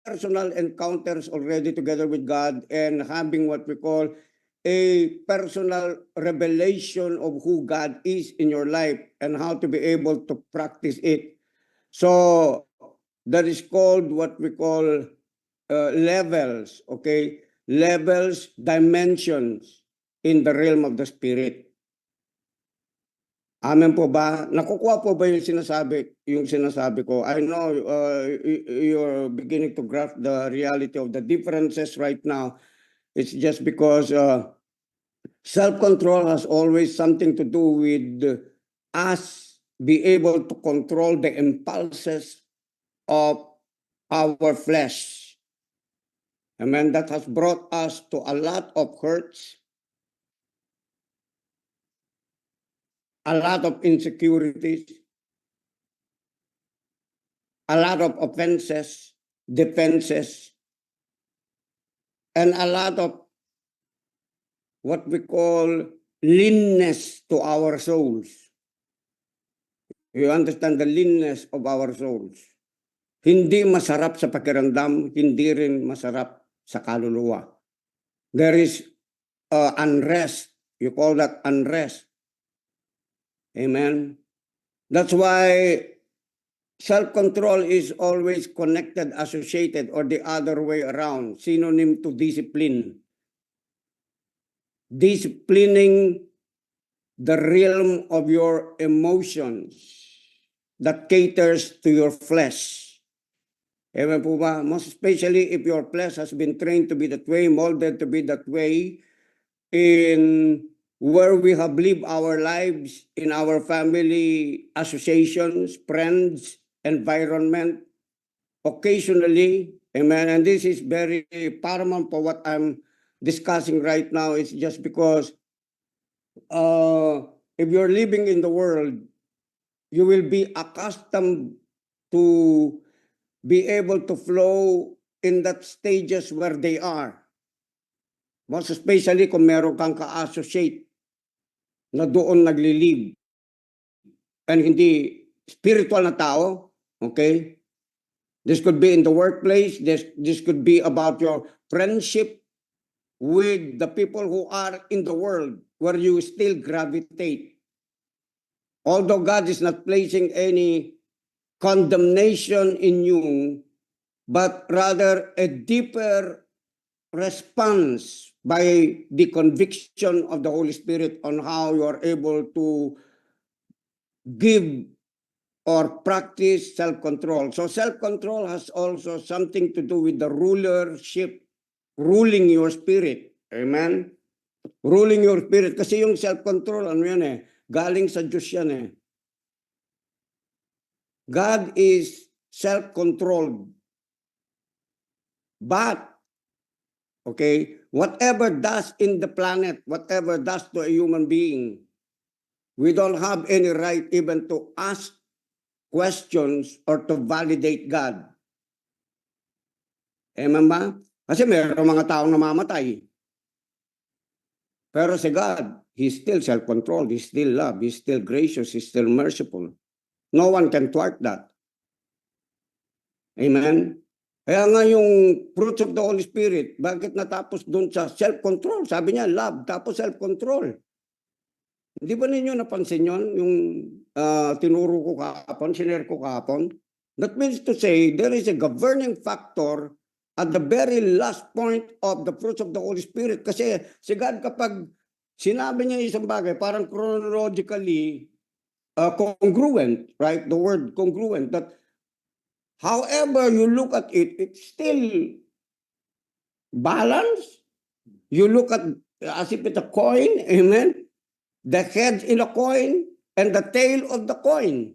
personal encounters already together with God and having what we call a personal revelation of who God is in your life and how to be able to practice it. So that is called what we call levels, okay? Levels, dimensions in the realm of the Spirit. Amen po ba? Nakukuha po ba yung sinasabi ko? I know you're beginning to grasp the reality of the differences right now. It's just because self-control has always something to do with us be able to control the impulses of our flesh. Amen. That has brought us to a lot of hurts, a lot of insecurities, a lot of offenses, defenses, and a lot of what we call leanness to our souls. You understand the leanness of our souls. Hindi masarap sa pakiramdam, hindi rin masarap sa kaluluwa. There is unrest. You call that unrest. Amen. That's why self-control is always connected, associated, or the other way around, synonym to discipline. Disciplining the realm of your emotions that caters to your flesh. Amen po ba? Most especially if your flesh has been trained to be that way, molded to be that way, in where we have lived our lives, in our family associations, friends, environment, occasionally, amen, and this is very paramount for what I'm discussing right now. It's just because if you're living in the world, you will be accustomed to be able to flow in that stages where they are. Most especially kung meron kang ka-associate na doon nagli-live and hindi spiritual na tao, okay? This could be in the workplace, this could be about your friendship with the people who are in the world where you still gravitate. Although God is not placing any condemnation in you, but rather a deeper response by the conviction of the Holy Spirit on how you are able to give or practice self-control. So self-control has also something to do with the rulership, ruling your spirit. Amen? Ruling your spirit. Kasi yung self-control, ano yan eh, galing sa Diyos yan eh. God is self-controlled. But, okay, whatever does in the planet, whatever does to a human being, we don't have any right even to ask questions or to validate God. Amen ba? Kasi mayroong mga taong namamatay. Pero si God, He's still self-controlled, He's still love, He's still gracious, He's still merciful. No one can thwart that. Amen? Kaya nga yung fruits of the Holy Spirit, bakit natapos dun sa self-control? Sabi niya, love, tapos self-control. Hindi ba ninyo napansin yun? Yung tinuro ko kahapon, sinare ko kahapon? That means to say, there is a governing factor at the very last point of the fruits of the Holy Spirit. Kasi si God kapag sinabi niya isang bagay, parang chronologically congruent, right? The word congruent, that however you look at it, it's still balanced. You look at as if it's a coin, amen? The head in a coin and the tail of the coin.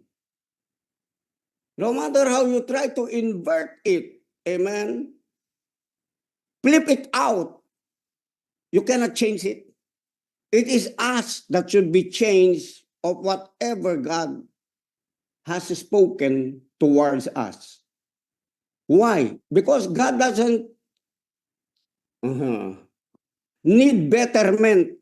No matter how you try to invert it, amen? Flip it out, you cannot change it. It is us that should be changed of whatever God has spoken towards us. Why? Because God doesn't need betterment.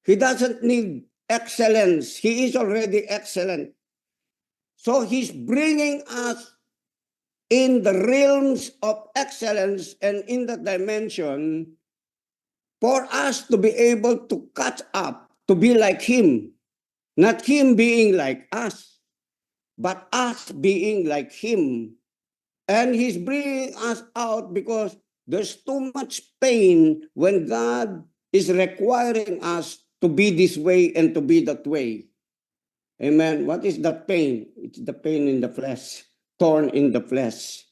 He doesn't need excellence. He is already excellent. So He's bringing us in the realms of excellence and in the dimension for us to be able to catch up, to be like Him. Not Him being like us, but us being like Him. And He's bringing us out because there's too much pain when God is requiring us to be this way and to be that way. Amen. What is that pain? It's the pain in the flesh, torn in the flesh.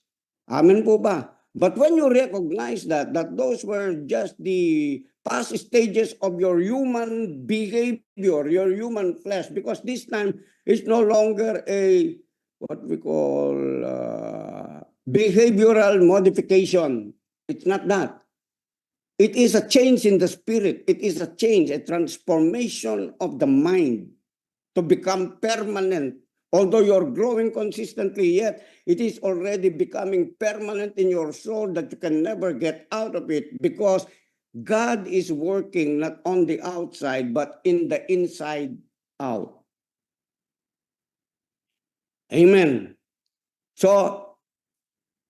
Amen po ba? But when you recognize that those were just the past stages of your human behavior, your human flesh, because this time it's no longer a, what we call, behavioral modification. It's not that. It is a change in the spirit. It is a change, a transformation of the mind to become permanent. Although you're growing consistently, yet it is already becoming permanent in your soul that you can never get out of it, because God is working not on the outside, but in the inside out. Amen. So,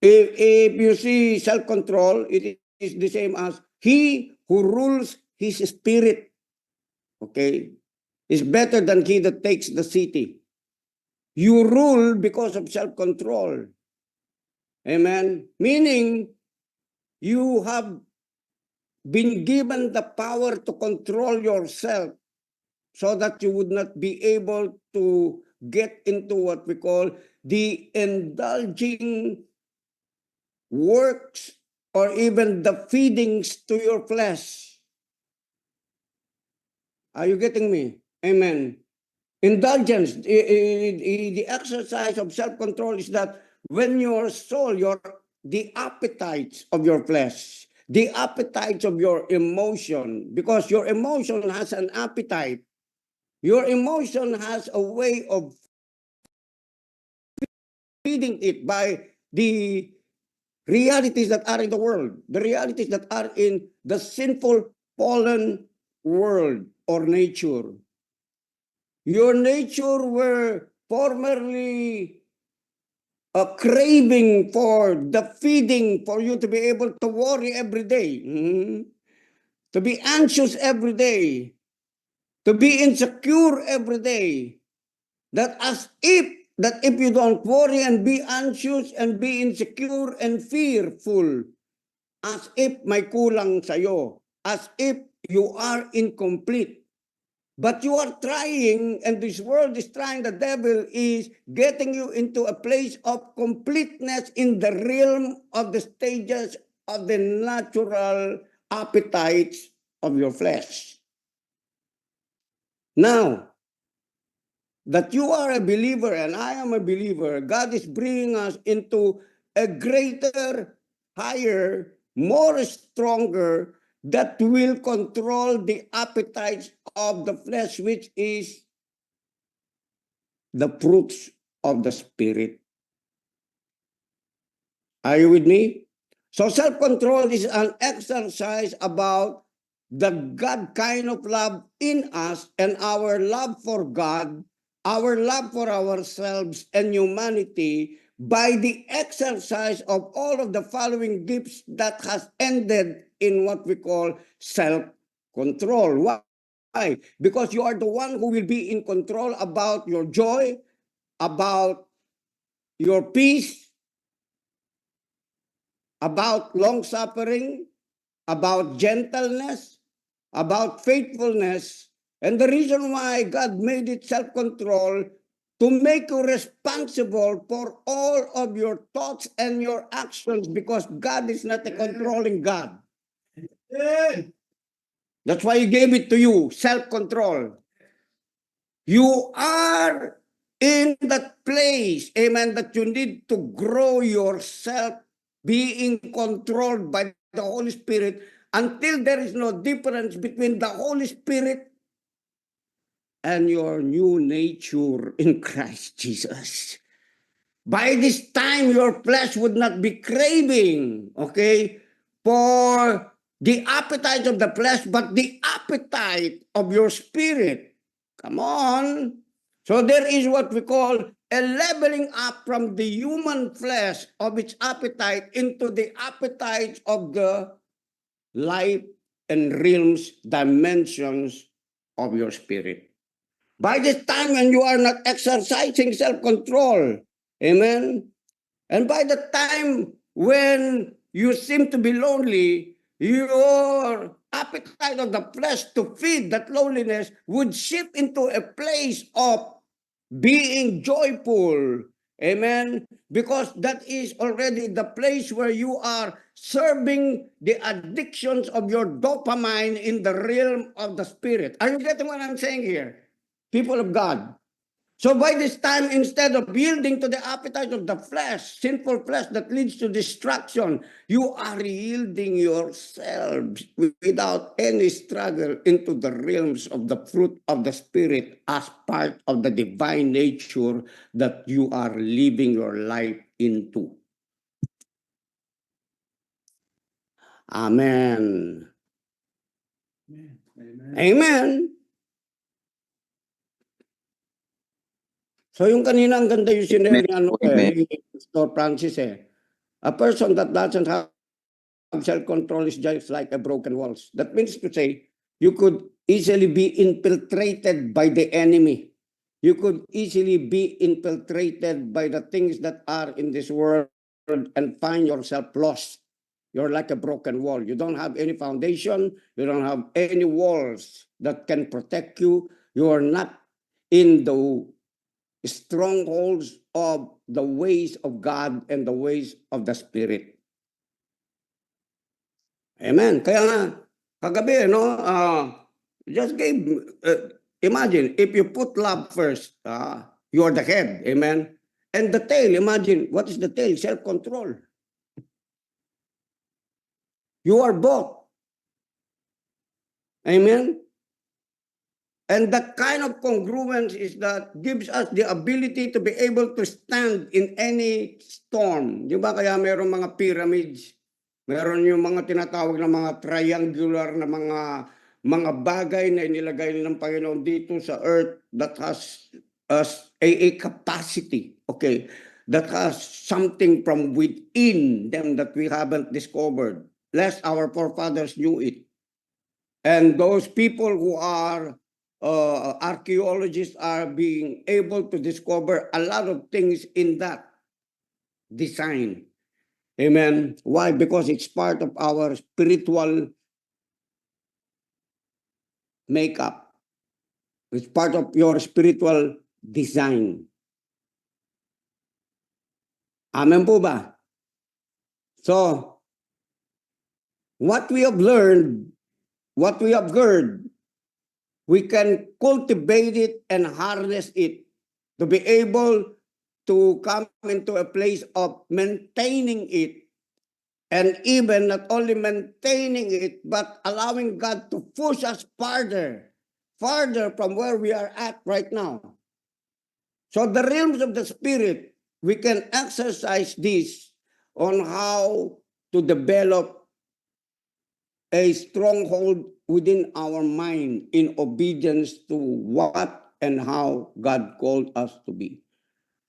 if you see self-control, it is the same as he who rules his spirit, okay, is better than he that takes the city. You rule because of self-control. Amen. Meaning, you have been given the power to control yourself so that you would not be able to get into what we call the indulging works or even the feedings to your flesh. Are you getting me? Amen. Indulgence, the exercise of self-control is that when your soul, the appetites of your flesh, the appetites of your emotion, because your emotion has an appetite, your emotion has a way of feeding it by the realities that are in the world, the realities that are in the sinful, fallen world or nature. Your nature were formerly a craving for the feeding, for you to be able to worry every day, to be anxious every day, to be insecure every day. That if you don't worry and be anxious and be insecure and fearful, as if may kulang sa'yo, as if you are incomplete. But you are trying, and this world is trying, the devil is getting you into a place of completeness in the realm of the stages of the natural appetites of your flesh. Now, that you are a believer and I am a believer, God is bringing us into a greater, higher, more stronger, that will control the appetites of the flesh, which is the fruits of the Spirit. Are you with me? So self-control is an exercise about the God kind of love in us and our love for God, our love for ourselves and humanity by the exercise of all of the following gifts that has ended in what we call self-control. Why? Because you are the one who will be in control about your joy, about your peace, about long-suffering, about gentleness, about faithfulness. And the reason why God made it self-control, to make you responsible for all of your thoughts and your actions, because God is not a controlling God. That's why He gave it to you, self-control. You are in that place, amen, that you need to grow yourself, being controlled by the Holy Spirit, until there is no difference between the Holy Spirit and your new nature in Christ Jesus. By this time, your flesh would not be craving, okay, for the appetite of the flesh, but the appetite of your spirit. Come on. So there is what we call a leveling up from the human flesh of its appetite into the appetite of the life and realms, dimensions of your spirit. By this time when you are not exercising self-control, amen, and by the time when you seem to be lonely, your appetite of the flesh to feed that loneliness would shift into a place of being joyful. Amen. Because that is already the place where you are serving the addictions of your dopamine in the realm of the spirit. Are you getting what I'm saying here? People of God. So by this time, instead of yielding to the appetite of the flesh, sinful flesh that leads to destruction, you are yielding yourselves without any struggle into the realms of the fruit of the Spirit as part of the divine nature that you are living your life into. Amen. Amen. So yung kanina ang ganda yung sinare ni ni Pastor Francis a person that doesn't have self-control is just like a broken walls. That means to say you could easily be infiltrated by the enemy. You could easily be infiltrated by the things that are in this world and find yourself lost. You're like a broken wall. You don't have any foundation. You don't have any walls that can protect you. You are not in the strongholds of the ways of God and the ways of the Spirit. Amen. Kaya nga, kagabi, no, just imagine, if you put love first, you are the head. Amen. And the tail, imagine, what is the tail? Self-control. You are both. Amen. And that kind of congruence is that gives us the ability to be able to stand in any storm. Di ba kaya mayroong mga pyramids, meron yung mga tinatawag na mga triangular na mga bagay na inilagay ng Panginoon dito sa earth that has a capacity, okay, that has something from within them that we haven't discovered, lest our forefathers knew it. And those people who are archaeologists are being able to discover a lot of things in that design. Amen. Why? Because it's part of our spiritual makeup. It's part of your spiritual design. Amen po ba? So, what we have learned what we have heard, we can cultivate it and harness it to be able to come into a place of maintaining it, and even not only maintaining it, but allowing God to push us farther from where we are at right now. So the realms of the spirit, we can exercise this on how to develop a stronghold within our mind in obedience to what and how God called us to be.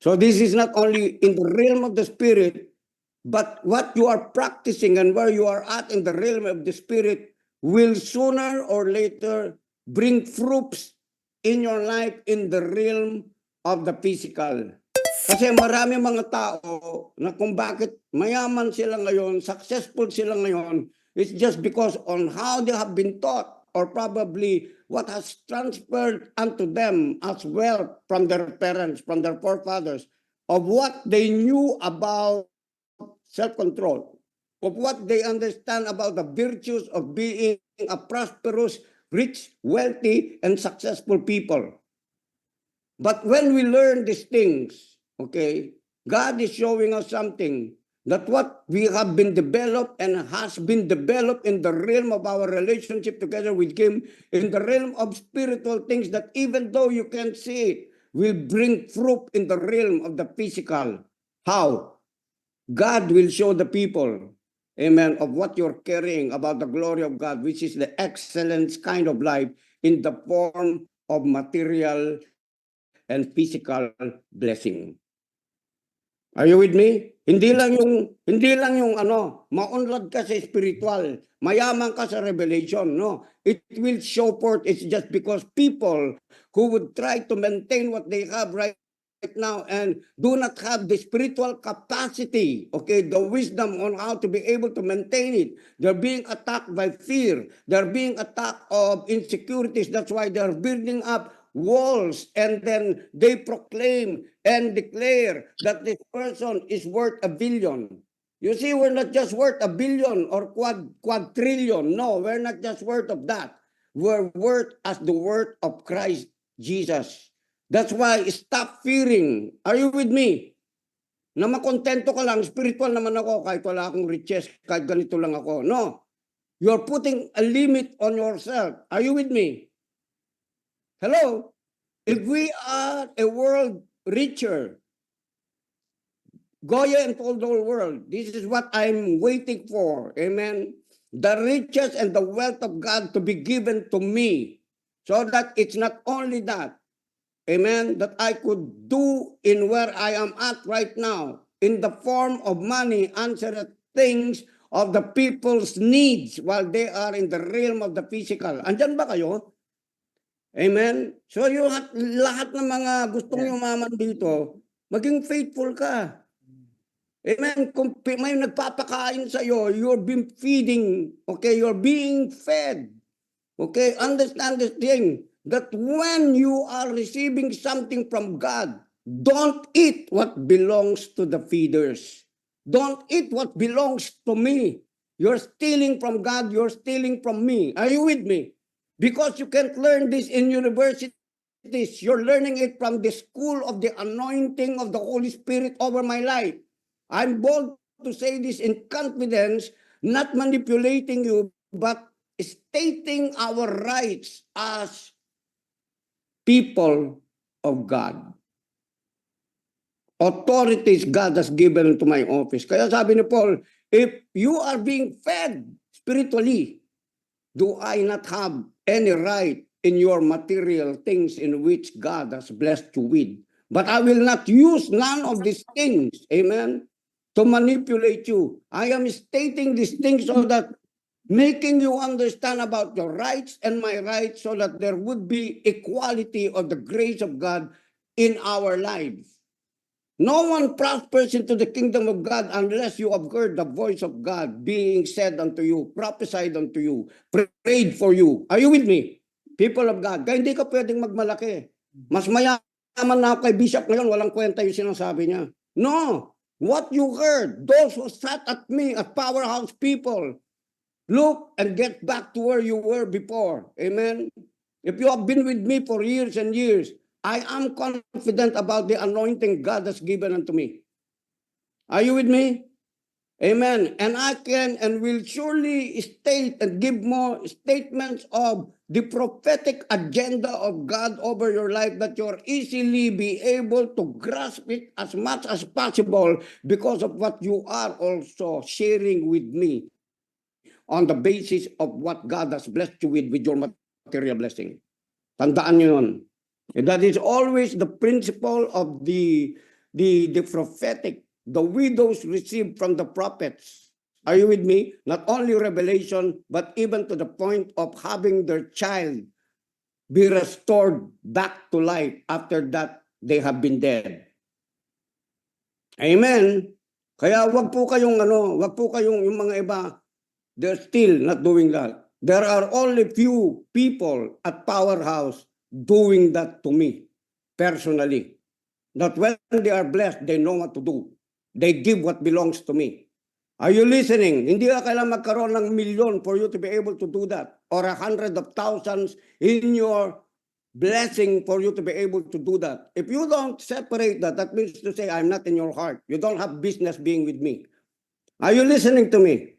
So this is not only in the realm of the spirit, but what you are practicing and where you are at in the realm of the spirit will sooner or later bring fruits in your life in the realm of the physical. Kasi marami mga tao na kung bakit mayaman sila ngayon, successful sila ngayon, it's just because on how they have been taught or probably what has transferred unto them as well from their parents, from their forefathers, of what they knew about self-control, of what they understand about the virtues of being a prosperous, rich, wealthy, and successful people. But when we learn these things, okay, God is showing us something that what we have been developed and has been developed in the realm of our relationship together with Him, in the realm of spiritual things that even though you can't see it, will bring fruit in the realm of the physical. How? God will show the people, amen, of what you're carrying about the glory of God, which is the excellence kind of life in the form of material and physical blessing. Are you with me? Hindi lang yung maunlad ka sa spiritual, mayaman ka sa revelation, no. It will show forth. It's just because people who would try to maintain what they have right now and do not have the spiritual capacity, okay, the wisdom on how to be able to maintain it. They're being attacked by fear. They're being attacked of insecurities. That's why they're building up walls, and then they proclaim and declare that this person is worth $1 billion. You see, we're not just worth $1 billion or quadrillion. No, we're not just worth of that. We're worth as the word of Christ Jesus. That's why stop fearing. Are you with me? Na makontento ka lang, spiritual naman ako, kahit wala akong riches, kahit ganito lang ako. No. You're putting a limit on yourself. Are you with me? Hello? If we are a world richer, Goya and told the whole world, this is what I'm waiting for. Amen. The riches and the wealth of God to be given to me, so that it's not only that, amen, that I could do in where I am at right now, in the form of money, answer the things of the people's needs while they are in the realm of the physical. Andyan ba kayo? Amen? So yung lahat ng mga gustong yumaman dito, maging faithful ka. Amen? Kung may nagpapakain sa'yo, you're being feeding, okay? You're being fed. Okay? Understand this thing, that when you are receiving something from God, don't eat what belongs to the feeders. Don't eat what belongs to me. You're stealing from God, you're stealing from me. Are you with me? Because you can't learn this in universities. You're learning it from the school of the anointing of the Holy Spirit over my life. I'm bold to say this in confidence, not manipulating you, but stating our rights as people of God. Authorities God has given to my office. Kaya sabi ni Paul, if you are being fed spiritually, do I not have any right in your material things in which God has blessed you with? But I will not use none of these things, amen, to manipulate you. I am stating these things so that making you understand about your rights and my rights, so that there would be equality of the grace of God in our lives. No one prospers into the kingdom of God unless you have heard the voice of God being said unto you, prophesied unto you, prayed for you. Are you with me? People of God, kaya hindi ka pwedeng magmalaki. Mas mayaman na ako kay Bishop ngayon, walang kwenta yung sinasabi niya. No! What you heard, those who sat at me as powerhouse people, Look and get back to where you were before. Amen. If you have been with me for years and years, I am confident about the anointing God has given unto me. Are you with me? Amen. And I can and will surely state and give more statements of the prophetic agenda of God over your life that you're easily be able to grasp it as much as possible because of what you are also sharing with me on the basis of what God has blessed you with your material blessing. Tandaan nyo yun. And that is always the principle of the prophetic. The widows receive from the prophets. Are you with me? Not only revelation, but even to the point of having their child be restored back to life after that they have been dead. Amen. Kaya wag po kayong wag po kayong yung mga iba, they're still not doing that. There are only few people at Powerhouse doing that to me personally. That when they are blessed, they know what to do. They give what belongs to me. Are you listening? Hindi ka kailangan magkaroon ng milyon for you to be able to do that, or 100 of thousands in your blessing for you to be able to do that. If you don't separate that, that means to say, I'm not in your heart. You don't have business being with me. Are you listening to me?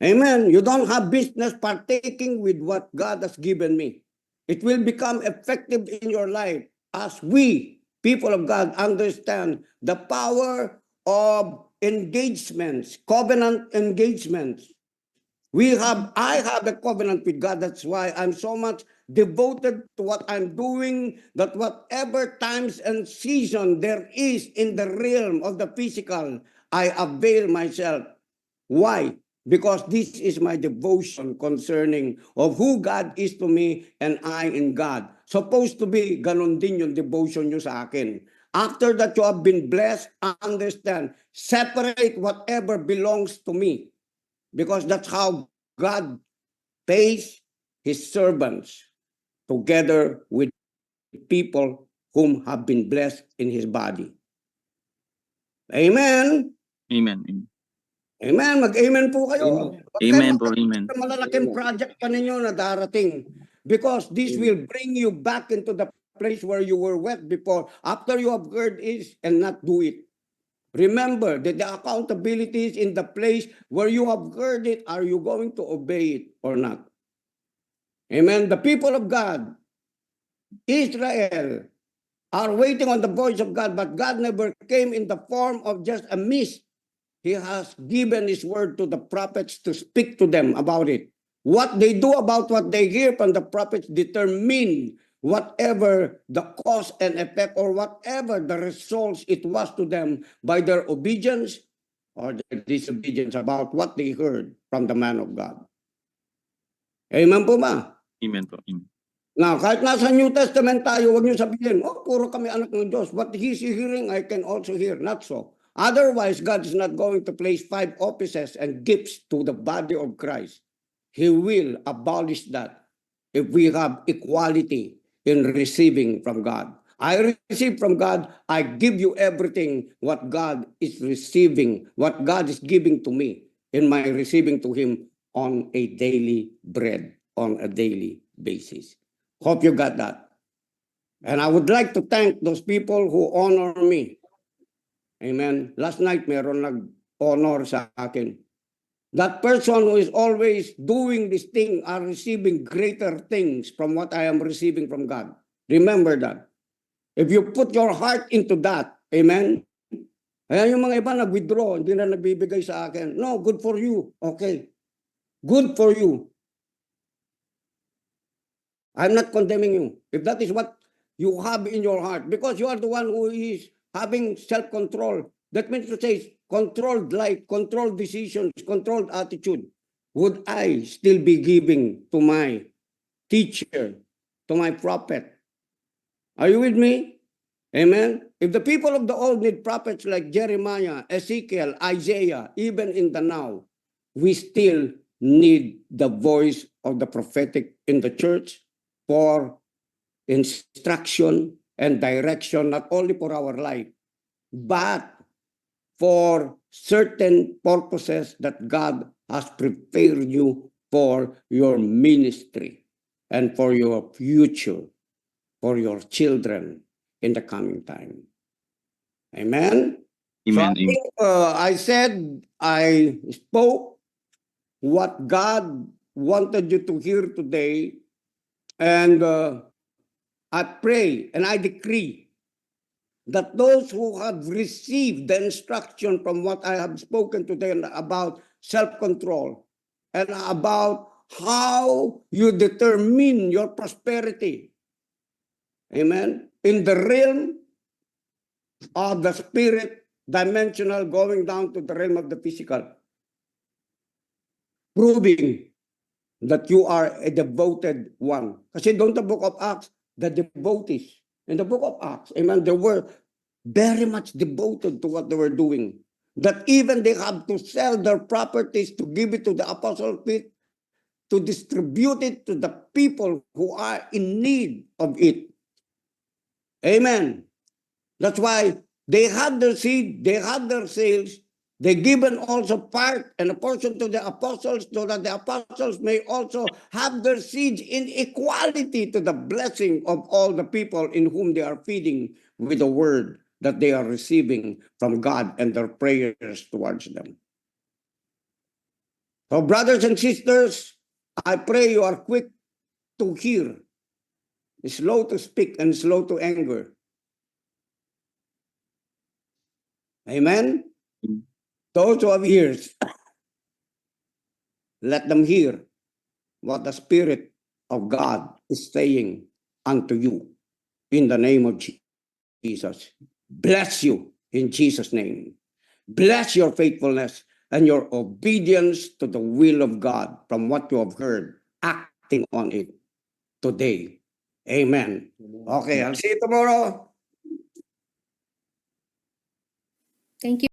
Amen. You don't have business partaking with what God has given me. It will become effective in your life as we, people of God, understand the power of engagements, covenant engagements. I have a covenant with God. That's why I'm so much devoted to what I'm doing, that whatever times and season there is in the realm of the physical, I avail myself. Why? Because this is my devotion concerning of who God is to me and I in God. Supposed to be ganon din yung devotion nyo sa akin. After that you have been blessed, understand, separate whatever belongs to me. Because that's how God pays his servants together with people whom have been blessed in his body. Amen. Amen. Amen. Mag-amen po kayo. Huwag Amen kayong po, amen. malalaking project pa ninyo na darating. Because this will bring you back into the place where you were wet before. After you have heard it and not do it. Remember that the accountability is in the place where you have heard it. Are you going to obey it or not? Amen. The people of God, Israel, are waiting on the voice of God, but God never came in the form of just a mist. He has given his word to the prophets to speak to them about it. What they do about what they hear from the prophets determine whatever the cause and effect or whatever the results it was to them by their obedience or their disobedience about what they heard from the man of God. Amen po ba? Amen po. Amen. Now, kahit nasa New Testament tayo, huwag niyo sabihin, puro kami anak ng Diyos. What he's hearing, I can also hear. Not so. Otherwise, God is not going to place 5 offices and gifts to the body of Christ. He will abolish that if we have equality in receiving from God. I receive from God, I give you everything what God is receiving, what God is giving to me in my receiving to him on a daily bread, on a daily basis. Hope you got that. And I would like to thank those people who honor me. Amen. Last night, meron nag-honor sa akin. That person who is always doing this thing are receiving greater things from what I am receiving from God. Remember that. If you put your heart into that, amen. Kaya yung mga iba nag-withdraw, hindi na nagbibigay sa akin. No, good for you. Okay. Good for you. I'm not condemning you. If that is what you have in your heart, because you are the one who is having self-control. That means to say, controlled life, controlled decisions, controlled attitude. Would I still be giving to my teacher, to my prophet? Are you with me? Amen? If the people of the old need prophets like Jeremiah, Ezekiel, Isaiah, even in the now, we still need the voice of the prophetic in the church for instruction and direction, not only for our life, but for certain purposes that God has prepared you for your ministry and for your future, for your children in the coming time. Amen? So I think, I said, I spoke what God wanted you to hear today, and I pray and I decree that those who have received the instruction from what I have spoken today about self-control and about how you determine your prosperity, amen, in the realm of the spirit dimensional going down to the realm of the physical, proving that you are a devoted one. Kasi doon the book of Acts, the devotees, in the book of Acts, amen, they were very much devoted to what they were doing. That even they have to sell their properties to give it to the apostle feet, to distribute it to the people who are in need of it. Amen. That's why they had their seed, they had their sales, they given also part and a portion to the apostles so that the apostles may also have their seeds in equality to the blessing of all the people in whom they are feeding with the word that they are receiving from God and their prayers towards them. So brothers and sisters, I pray you are quick to hear, slow to speak, and slow to anger. Amen? Those who have ears, let them hear what the Spirit of God is saying unto you in the name of Jesus. Bless you in Jesus' name. Bless your faithfulness and your obedience to the will of God from what you have heard, acting on it today. Amen. Okay, I'll see you tomorrow. Thank you.